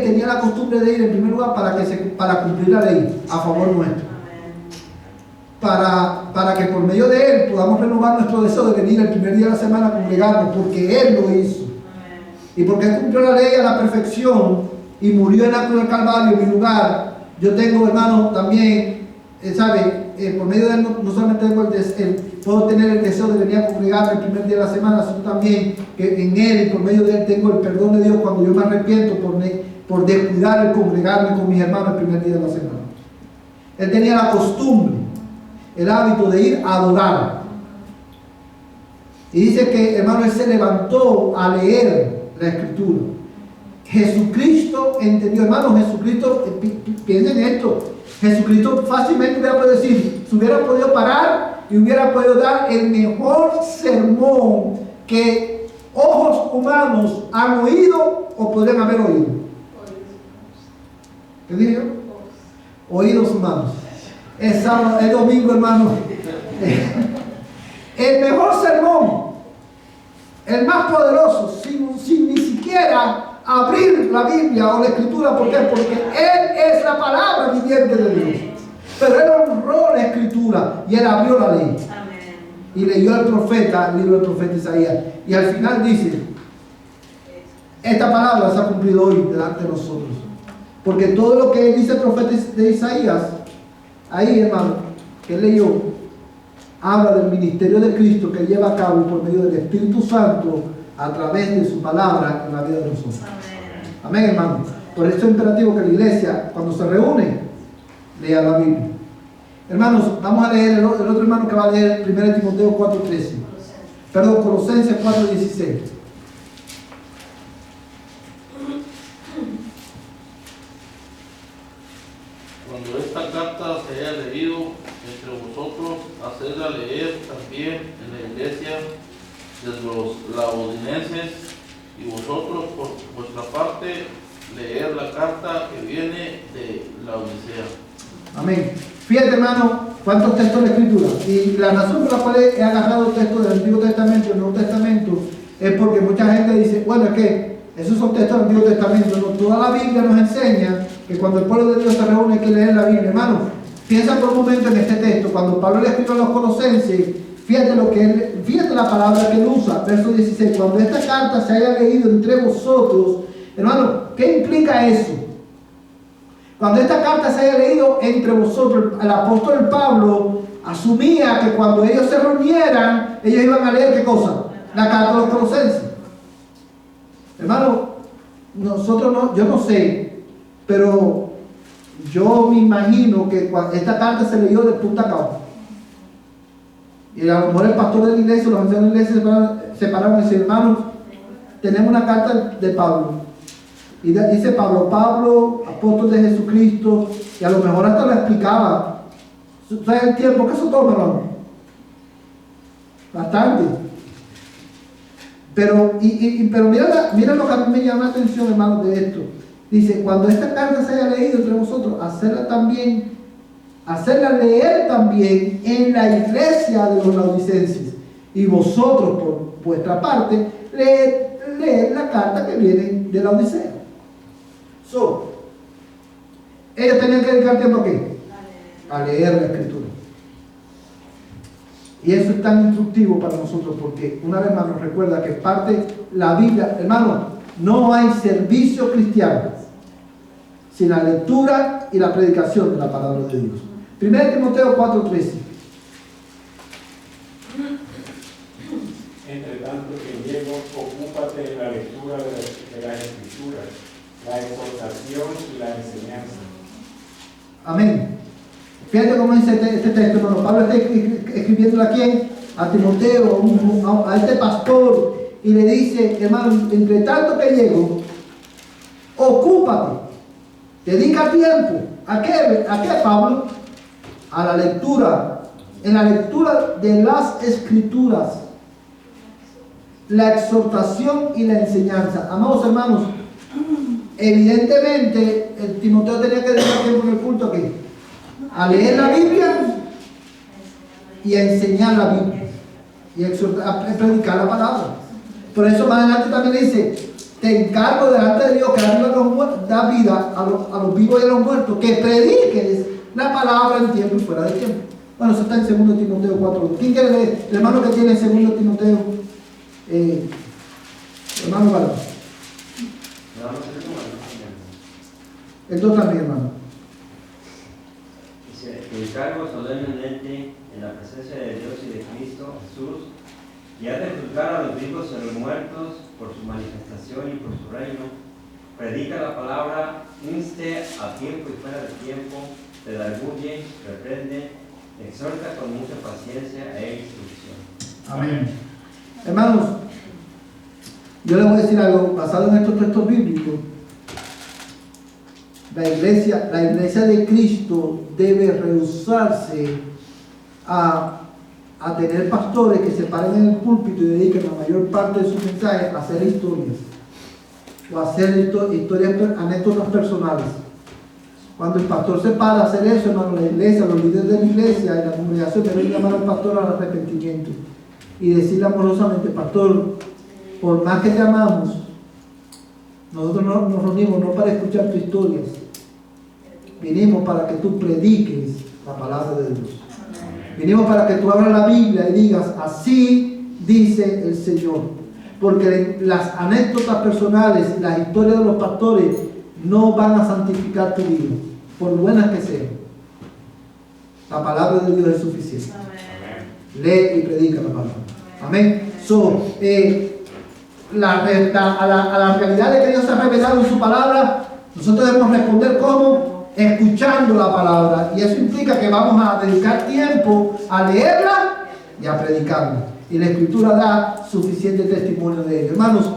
tenía la costumbre de ir en primer lugar para cumplir la ley a favor nuestro. Para que por medio de él podamos renovar nuestro deseo de venir el primer día de la semana a congregarnos, porque él lo hizo. Y porque él cumplió la ley a la perfección y murió en la cruz del Calvario en mi lugar. Yo tengo, hermano, también, por medio de él no solamente puedo tener el deseo de venir a congregarme el primer día de la semana, sino también que en él y por medio de él tengo el perdón de Dios cuando yo me arrepiento por descuidar el congregarme con mis hermanos el primer día de la semana. Él tenía la costumbre, el hábito de ir a adorar. Y dice que, hermano, él se levantó a leer la Escritura. Jesucristo entendió, hermano, Jesucristo, piensen esto, Jesucristo fácilmente hubiera podido decir, se hubiera podido parar y hubiera podido dar el mejor sermón que ojos humanos han oído o podrían haber oído. ¿Qué dije yo? Oídos humanos. Es sábado, es domingo, hermano. El mejor sermón, el más poderoso, sin ni siquiera abrir la Biblia o la Escritura. ¿Por qué? Porque Él es la palabra viviente de Dios. Pero Él honró la Escritura y Él abrió la ley. Amén. Y leyó el libro del profeta Isaías. Y al final dice, esta palabra se ha cumplido hoy delante de nosotros. Porque todo lo que dice el profeta de Isaías, ahí, hermano, que él leyó, habla del ministerio de Cristo que lleva a cabo por medio del Espíritu Santo a través de su palabra en la vida de nosotros. Amén, hermano. Por eso es imperativo que la iglesia, cuando se reúne, lea la Biblia. Hermanos, vamos a leer el otro hermano que va a leer 1 Timoteo 4:13. Perdón, Colosenses 4:16. cuando esta carta se haya leído entre vosotros, hacerla leer también en la iglesia de los laodicenses, y vosotros por vuestra parte leer la carta que viene de la Odisea. Amén. Fíjate, hermano, cuántos textos de la Escritura. Y la razón por la cual he agarrado textos del Antiguo Testamento y el Nuevo Testamento es porque mucha gente dice, bueno, es que esos son textos del Antiguo Testamento. No, toda la Biblia nos enseña que cuando el pueblo de Dios se reúne hay que leer la Biblia. Hermano, piensa por un momento en este texto. Cuando Pablo le escribió a los Colosenses, fíjate la palabra que él usa, verso 16. Cuando esta carta se haya leído entre vosotros, hermano, ¿qué implica eso? Cuando esta carta se haya leído entre vosotros, el apóstol Pablo asumía que cuando ellos se reunieran, ellos iban a leer ¿qué cosa? La carta de los Colosenses. Hermano, nosotros no, yo no sé, pero yo me imagino que esta carta se leyó de punta a cabo. Y a lo mejor el pastor de la iglesia, los ancianos de la iglesia se pararon y dicen, hermanos, tenemos una carta de Pablo. Y dice Pablo, apóstol de Jesucristo, y a lo mejor hasta lo explicaba. ¿Sabes el tiempo que eso toma, hermano? Bastante. Pero mira lo que a mí me llama la atención, hermano, de esto. Dice, cuando esta carta se haya leído entre vosotros, hacerla leer también en la iglesia de los laodicenses. Y vosotros, por vuestra parte, leer la carta que viene de la Odisea. Ellos tenían que dedicar tiempo a qué? A leer la Escritura. Y eso es tan instructivo para nosotros porque una vez más nos recuerda que parte la Biblia, hermano, no hay servicio cristiano sin la lectura y la predicación de la palabra de Dios. 1 Timoteo 4:13. Entre tanto que llego, ocúpate de la lectura de las Escrituras, la exhortación y la enseñanza. Amén. Fíjate cómo dice este texto, hermano. Pablo está escribiéndole a quién, a Timoteo, a este pastor, y le dice, hermano, entre tanto que llego, ocúpate, dedica tiempo. ¿A qué, Pablo? A la lectura, en la lectura de las Escrituras, la exhortación y la enseñanza. Amados hermanos, evidentemente el Timoteo tenía que dedicar tiempo en el culto aquí, a leer la Biblia y a enseñar la Biblia y a predicar la palabra. Por eso más adelante también dice, te encargo delante de Dios que da vida a los vivos y a los muertos, que prediques la palabra en tiempo y fuera de tiempo. Bueno, eso está en 2 Timoteo 4. ¿Quién quiere leer? El hermano que tiene 2 Timoteo, hermano Valor. El 2 también, hermano. Dice, te encargo solemnemente en la presencia de Dios y de Cristo Jesús, y has de juzgar a los vivos y a los muertos por su manifestación y por su reino. Predica la palabra, inste a tiempo y fuera de tiempo, redarguye, reprende, exhorta con mucha paciencia e instrucción. Amén. Hermanos, yo les voy a decir algo basado en estos textos bíblicos. La iglesia de Cristo debe rehusarse a tener pastores que se paren en el púlpito y dediquen la mayor parte de su mensaje a hacer historias o a hacer historias, anécdotas personales. Cuando el pastor se para a hacer eso, hermano, la iglesia, los líderes de la iglesia y la congregación deben llamar al pastor al arrepentimiento y decirle amorosamente, pastor, por más que te amamos, nosotros nos reunimos no para escuchar tus historias, vinimos para que tú prediques la palabra de Dios. Vinimos para que tú abras la Biblia y digas, así dice el Señor. Porque las anécdotas personales, las historias de los pastores no van a santificar tu vida, por buenas que sean. La palabra de Dios es suficiente. Lee y predica la palabra. Amén. A la realidad de que Dios se ha revelado en su palabra, nosotros debemos responder como escuchando la palabra, y eso implica que vamos a dedicar tiempo a leerla y a predicarla, y la Escritura da suficiente testimonio de ello, hermanos.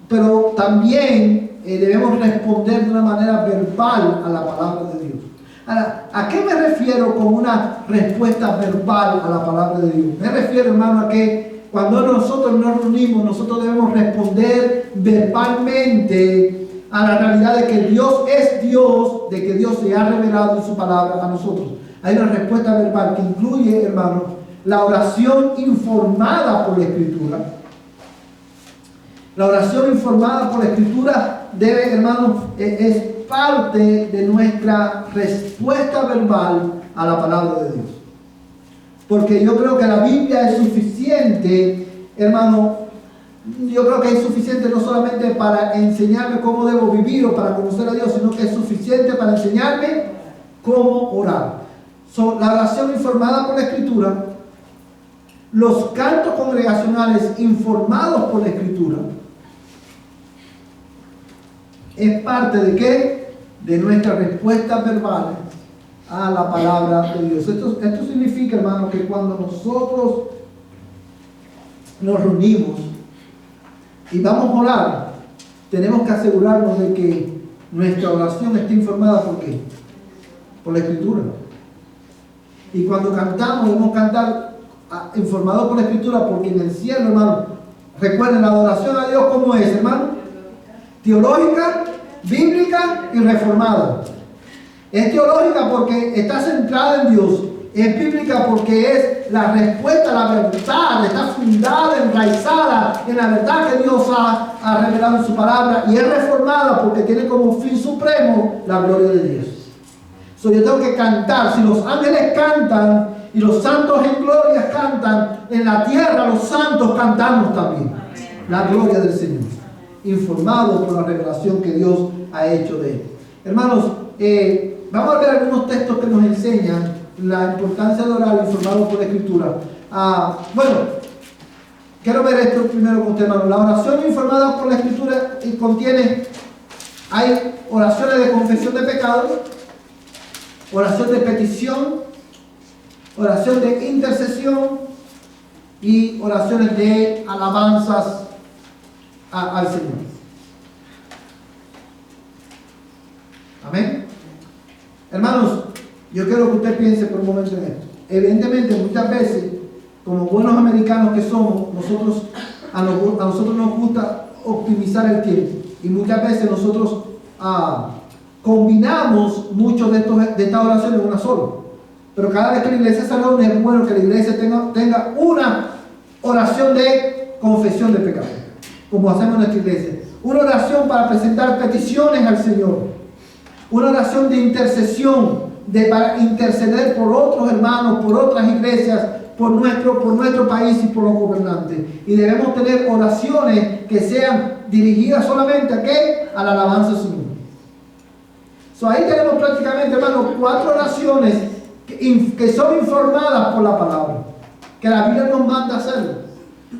Pero también debemos responder de una manera verbal a la palabra de Dios. Ahora, ¿a qué me refiero con una respuesta verbal a la palabra de Dios? Me refiero, hermano, a que cuando nosotros nos reunimos, nosotros debemos responder verbalmente a la realidad de que Dios es Dios, de que Dios se ha revelado en su palabra a nosotros. Hay una respuesta verbal que incluye, hermano, la oración informada por la Escritura. La oración informada por la Escritura debe, hermano, es parte de nuestra respuesta verbal a la palabra de Dios. Porque yo creo que la Biblia es suficiente, hermano. Yo creo que es suficiente no solamente para enseñarme cómo debo vivir o para conocer a Dios, sino que es suficiente para enseñarme cómo orar. La oración informada por la Escritura, los cantos congregacionales informados por la Escritura, es parte de ¿qué? De nuestra respuesta verbal a la palabra de Dios. Esto significa, hermano, que cuando nosotros nos reunimos y vamos a orar, tenemos que asegurarnos de que nuestra oración esté informada ¿por qué? Por la Escritura. Y cuando cantamos, debemos cantar informados por la Escritura, porque en el cielo, hermano, recuerden, la adoración a Dios, ¿cómo es, hermano? Teológica, bíblica y reformada. Es teológica porque está centrada en Dios. Es bíblica porque es la respuesta, la verdad, está fundada, enraizada en la verdad que Dios ha revelado en su palabra. Y es reformada porque tiene como fin supremo la gloria de Dios. Yo tengo que cantar. Si los ángeles cantan y los santos en gloria cantan, en la tierra los santos cantamos también la gloria del Señor, informado por la revelación que Dios ha hecho de él. Hermanos, vamos a ver algunos textos que nos enseñan la importancia de orar informado por la Escritura. Bueno, quiero ver esto primero con usted, hermano. La oración informada por la Escritura hay oraciones de confesión de pecados, oración de petición, oración de intercesión y oraciones de alabanzas al Señor. Amén. Hermanos, yo quiero que usted piense por un momento en esto. Evidentemente, muchas veces, como buenos americanos que somos, a nosotros nos gusta optimizar el tiempo. Y muchas veces nosotros combinamos muchos de estas oraciones en una sola. Pero cada vez que la iglesia se reúne, es bueno que la iglesia tenga una oración de confesión de pecado, como hacemos en nuestra iglesia. Una oración para presentar peticiones al Señor. Una oración de intercesión, para interceder por otros hermanos, por otras iglesias, por nuestro país y por los gobernantes. Y debemos tener oraciones que sean dirigidas solamente ¿a qué? A la alabanza del Señor. Ahí tenemos prácticamente, hermanos, 4 oraciones que son informadas por la palabra, que la Biblia nos manda a hacerlo.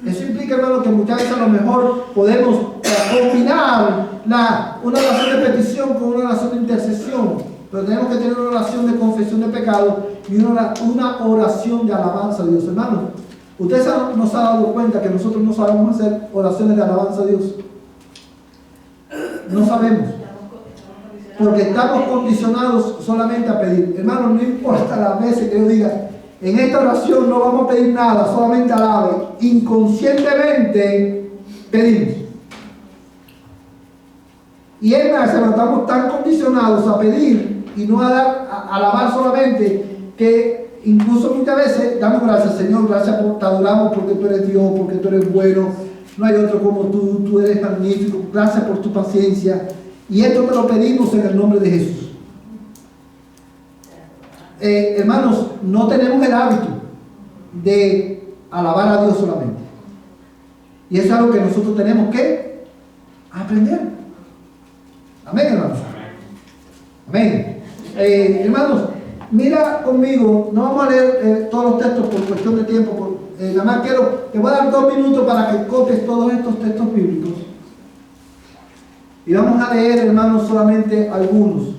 Eso implica, hermano, que muchas veces a lo mejor podemos combinar una oración de petición con una oración de intercesión, pero tenemos que tener una oración de confesión de pecado y una oración de alabanza a Dios. Hermano, ustedes nos han dado cuenta que nosotros no sabemos hacer oraciones de alabanza a Dios. No sabemos, porque estamos condicionados solamente a pedir. Hermano, no importa las veces que yo diga, en esta oración no vamos a pedir nada, solamente alabe. Inconscientemente pedimos. Y es más, estamos tan condicionados a pedir y no a alabar solamente, que incluso muchas veces damos gracias, Señor, gracias te adoramos porque tú eres Dios, porque tú eres bueno, no hay otro como tú eres magnífico, gracias por tu paciencia. Y esto te lo pedimos en el nombre de Jesús. Hermanos, no tenemos el hábito de alabar a Dios solamente. Y eso es algo que nosotros tenemos que aprender. Amén, hermanos. Amén. Hermanos, mira conmigo, no vamos a leer todos los textos por cuestión de tiempo. Nada más te voy a dar 2 minutos para que copies todos estos textos bíblicos. Y vamos a leer, hermanos, solamente algunos.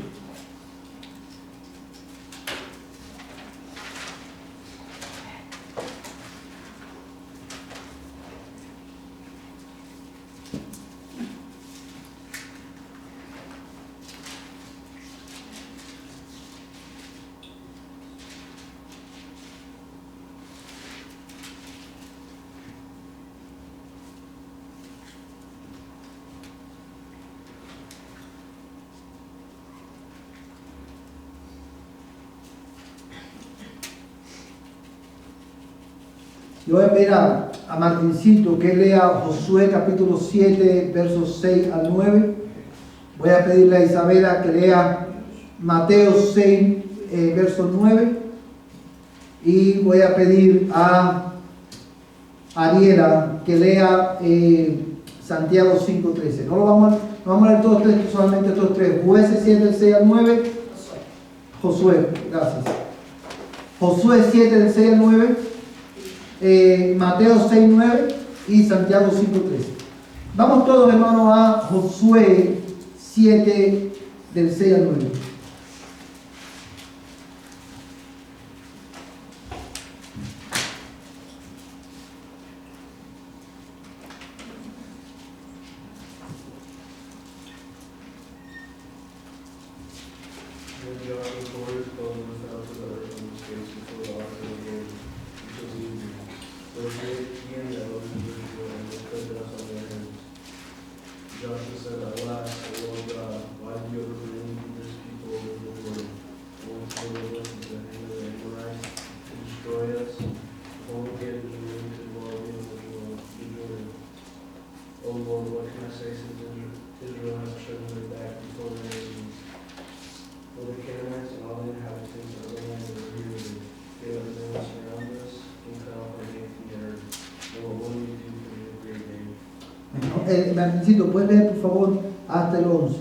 Yo voy a pedir a Martincito que lea Josué capítulo 7, versos 6 al 9. Voy a pedirle a Isabela que lea Mateo 6, verso 9. Y voy a pedir a Ariela que lea Santiago 5:13. No vamos a leer todos tres, solamente estos tres. Jueces 7, del 6 al 9. Josué, gracias. Josué 7, del 6 al 9. Mateo 6, 9 y Santiago 5:13. Vamos todos, hermanos, a Josué 7, del 6 al 9. Joshua said, alas, O Lord God, why do you ever bring this people over the Jordan? Won't you deliver us into the hand of the Amorites to destroy us? Won't we get Israel to dwell beyond the Jordan? O Lord, what can I say since Israel has turned their back before the enemies? For the Canaanites and all the inhabitants of the land that are here, they will surround us and cut off our name from the earth. Lord, what do we do for your great name? Martincito, ¿puedes leer por favor hasta el 11?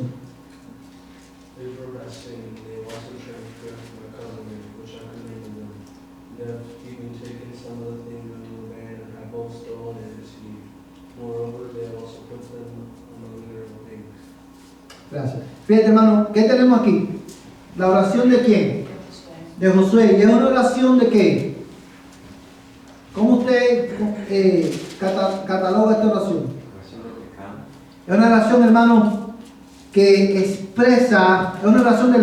Israel has sinned, they have also transgressed my covenant, which I commanded them. They have even taken some of the things of the land, and have both stolen and deceived. Moreover, they have also put them among their own things. Gracias. Fíjate, hermano, ¿qué tenemos aquí? ¿La oración de quién? De Josué. ¿Y es una oración de qué? ¿Cómo usted cataloga esta oración? Es una oración, hermano, que expresa, es una oración de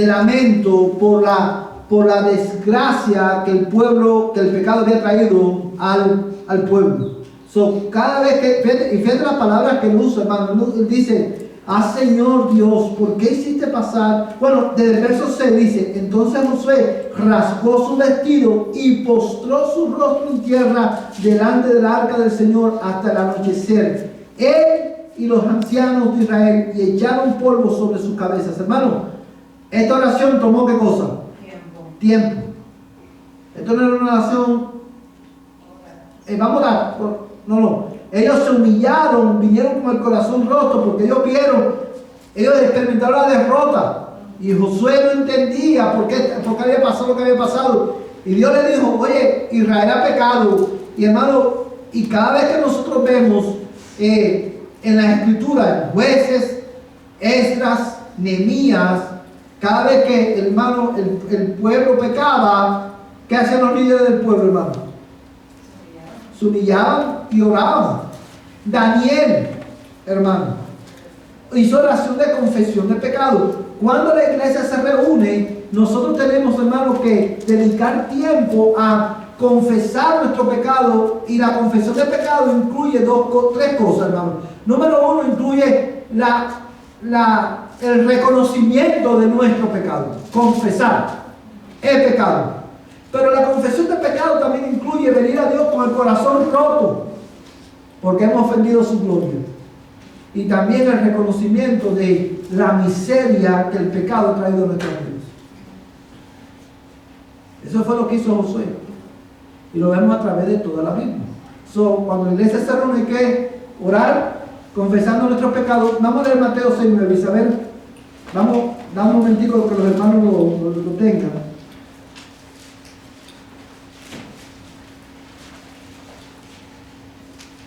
lamento por la desgracia que el pecado había traído al pueblo. Cada vez que, fíjate las palabras que él usa, hermano, él dice, Señor Dios, ¿por qué hiciste pasar? Bueno, desde el verso 6 dice, entonces Josué rasgó su vestido y postró su rostro en tierra delante del arca del Señor hasta el anochecer. Él y los ancianos de Israel y echaron polvo sobre sus cabezas. Hermano, esta oración tomó ¿qué cosa? Tiempo. Esto no era una oración, vamos a dar, no. Ellos se humillaron, vinieron con el corazón roto porque ellos experimentaron la derrota. Y Josué no entendía por qué había pasado lo que había pasado. Y Dios le dijo, oye, Israel ha pecado. Y hermano, y cada vez que nosotros vemos en las escrituras, Jueces, Esdras, Nehemías, cada vez que hermano, el pueblo pecaba, ¿qué hacían los líderes del pueblo, hermano? Se humillaban y oraban. Daniel, hermano, hizo oración de confesión de pecado. Cuando la iglesia se reúne, nosotros tenemos, hermano, que dedicar tiempo a confesar nuestro pecado, y la confesión de pecado incluye tres cosas, hermano. Número uno, incluye el reconocimiento de nuestro pecado, confesar el pecado. Pero la confesión de pecado también incluye venir a Dios con el corazón roto, porque hemos ofendido su gloria. Y también el reconocimiento de la miseria que el pecado ha traído a nuestras vidas. Eso fue lo que hizo Josué. Y lo vemos a través de toda la Biblia. Cuando la iglesia se reúne, que orar, confesando nuestros pecados. Vamos a leer Mateo 6:9. Isabel, vamos, dame un momentico que los hermanos lo tengan.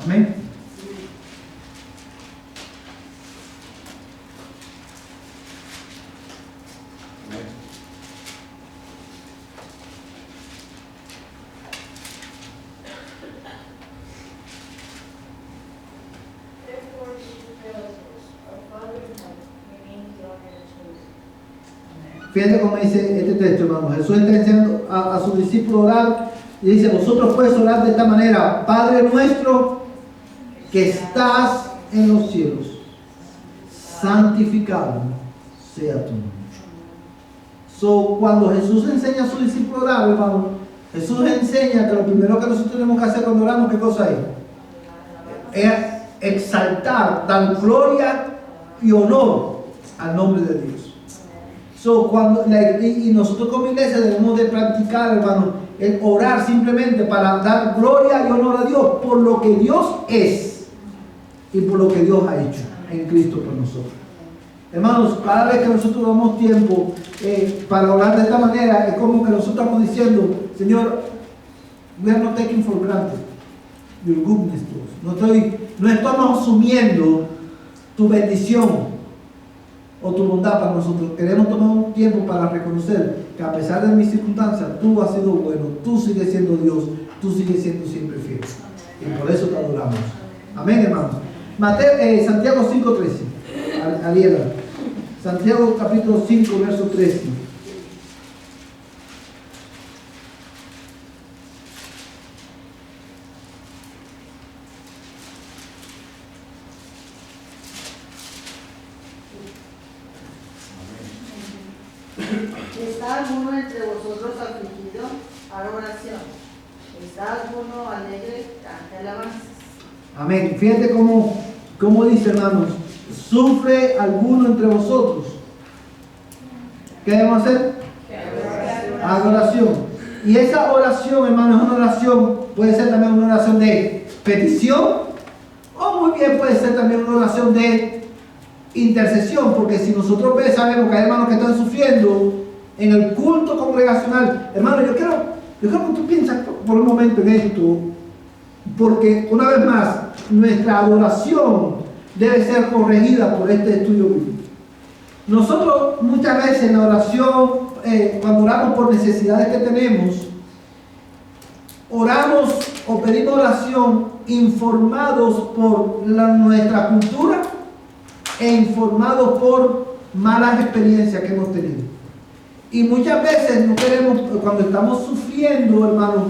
Amén. Fíjate cómo dice este texto, hermano. Jesús está enseñando a sus discípulos a orar y dice, vosotros puedes orar de esta manera: Padre nuestro que estás en los cielos, santificado sea tu nombre. Cuando Jesús enseña a sus discípulos a orar, hermano, Jesús enseña que lo primero que nosotros tenemos que hacer cuando oramos, ¿qué cosa es? Es exaltar, dar gloria y honor al nombre de Dios. Y nosotros como iglesia debemos de practicar, hermano, el orar simplemente para dar gloria y honor a Dios por lo que Dios es y por lo que Dios ha hecho en Cristo por nosotros. Hermanos, cada vez que nosotros damos tiempo para orar de esta manera, es como que nosotros estamos diciendo, Señor, we are not taking for granted your goodness to us. No estamos asumiendo tu bendición o tu bondad para nosotros. Queremos tomar un tiempo para reconocer que a pesar de mis circunstancias, tú has sido bueno, tú sigues siendo Dios, tú sigues siendo siempre fiel. Y por eso te adoramos. Amén, hermanos. Santiago 5:13. Ariela. Santiago capítulo 5, verso 13. ¿Está alguno entre vosotros afligido? Haga oración. ¿Está alguno alegre? Cante alabanzas. Amén. Fíjate cómo dice, hermanos, ¿sufre alguno entre vosotros? ¿Qué debemos hacer? Adoración. Y esa oración, hermanos, es una oración, puede ser también una oración de petición, o muy bien puede ser también una oración de intercesión, porque si nosotros sabemos que hay hermanos que están sufriendo en el culto congregacional, hermano, yo quiero que tú pienses por un momento en esto, porque una vez más, nuestra adoración debe ser corregida por este estudio bíblico. Nosotros muchas veces en la oración, cuando oramos por necesidades que tenemos, oramos o pedimos oración informados por nuestra cultura e informados por malas experiencias que hemos tenido. Y muchas veces no queremos, cuando estamos sufriendo, hermano,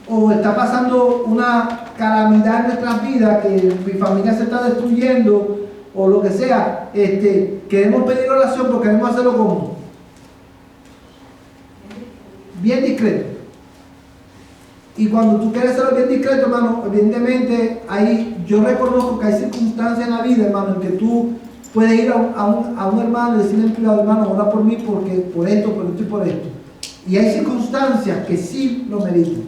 o está pasando una calamidad en nuestras vidas, que mi familia se está destruyendo, o lo que sea, queremos pedir oración, pero queremos hacerlo como bien discreto. Y cuando tú quieres hacerlo bien discreto, hermano, evidentemente ahí yo reconozco que hay circunstancias en la vida, hermano, en que tú puedes ir a un hermano y decirle en privado, hermano, ora por mí porque por esto y por esto. Y hay circunstancias que sí lo meritan,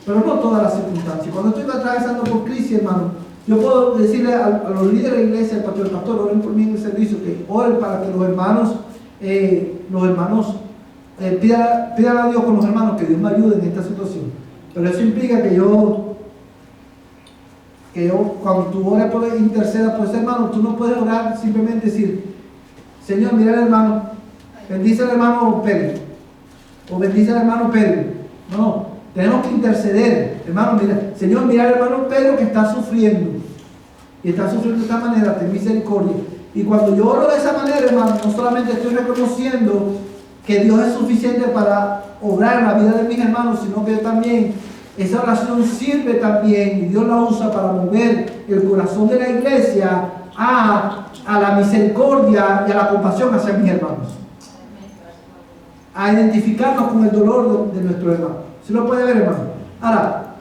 pero no todas las circunstancias. Cuando estoy atravesando por crisis, hermano, yo puedo decirle a los líderes de la iglesia, al pastor, oren por mí en el servicio, que oren para que los hermanos pidan a Dios con los hermanos que Dios me ayude en esta situación. Pero eso implica que yo cuando tú ores por interceda por ese hermano, tú no puedes orar simplemente decir, Señor, mira al hermano, bendice al hermano Pedro, o bendice al hermano Pedro. No, tenemos que interceder, hermano, mira, Señor, mira al hermano Pedro que está sufriendo, y está sufriendo de esta manera, ten misericordia. Y cuando yo oro de esa manera, hermano, no solamente estoy reconociendo que Dios es suficiente para obrar en la vida de mis hermanos, sino que yo también, esa oración sirve también, y Dios la usa para mover el corazón de la iglesia a la misericordia y a la compasión hacia mis hermanos, a identificarnos con el dolor de nuestro hermano. ¿Sí lo puede ver, hermano? Ahora,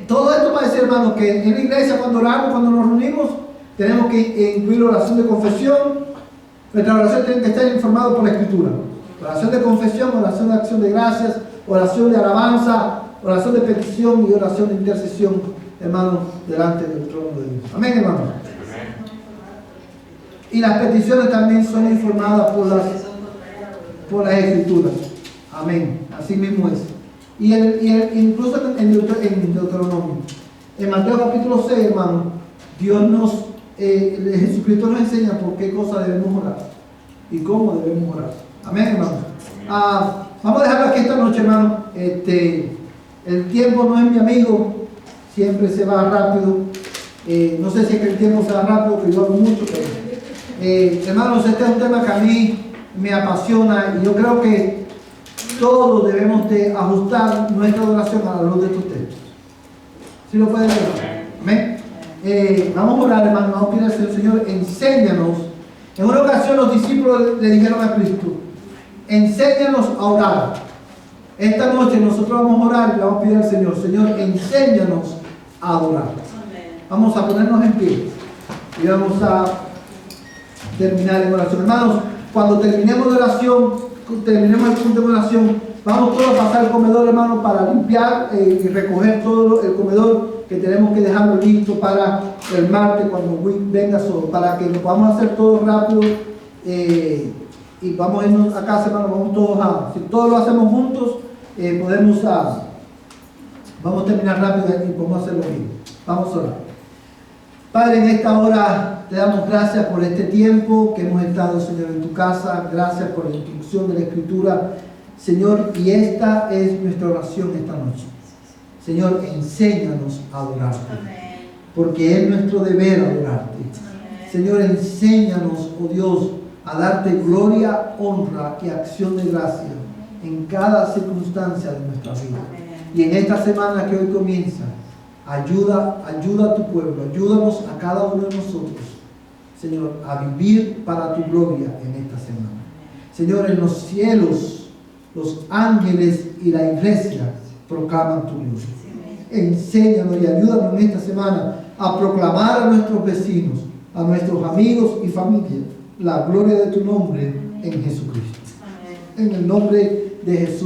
todo esto para decir, hermano, que en la iglesia cuando oramos, cuando nos reunimos, tenemos que incluir oración de confesión. Nuestra oración tiene que estar informada por la Escritura. Oración de confesión, oración de acción de gracias, oración de alabanza, oración de petición y oración de intercesión, hermano, delante del trono de Dios. Amén, hermano. Y las peticiones también son informadas por las Escrituras. Amén. Así mismo es. Y incluso en Deuteronomio. En Mateo capítulo 6, hermano, Jesucristo nos enseña por qué cosa debemos orar y cómo debemos orar. Amén, hermano. Vamos a dejarlo aquí esta noche, hermano. El tiempo no es mi amigo, siempre se va rápido. No sé si es que el tiempo se va rápido, que yo hablo mucho, pero hermanos, este es un tema que a mí me apasiona y yo creo que todos debemos de ajustar nuestra adoración a la luz de estos textos. ¿Sí lo pueden ver? Amén. Vamos a orar, hermano, vamos a pedir al Señor, enséñanos. En una ocasión los discípulos le dijeron a Cristo, enséñanos a orar. Esta noche nosotros vamos a orar y vamos a pedir al Señor, Señor, enséñanos a adorar. Vamos a ponernos en pie y vamos a terminar en oración. Hermanos, cuando terminemos de oración, terminemos el punto de oración, vamos todos a pasar al comedor, hermanos, para limpiar y recoger todo el comedor, que tenemos que dejarlo listo para el martes cuando Wick venga solo, para que lo podamos hacer todo rápido y vamos a irnos a casa, hermanos, vamos todos si todos lo hacemos juntos, vamos a terminar rápido y podemos hacerlo bien. Vamos a orar. Padre, en esta hora te damos gracias por este tiempo que hemos estado, Señor, en tu casa. Gracias por la instrucción de la Escritura, Señor, y esta es nuestra oración esta noche. Señor, enséñanos a adorarte, porque es nuestro deber adorarte. Señor, enséñanos, oh Dios, a darte gloria, honra y acción de gracia en cada circunstancia de nuestra vida. Y en esta semana que hoy comienza, ayuda a tu pueblo, ayúdanos a cada uno de nosotros, Señor, a vivir para tu gloria en esta semana. Señor, en los cielos, los ángeles y la iglesia proclaman tu gloria. Enséñanos y ayúdanos en esta semana a proclamar a nuestros vecinos, a nuestros amigos y familia, la gloria de tu nombre en Jesucristo. En el nombre de Jesús.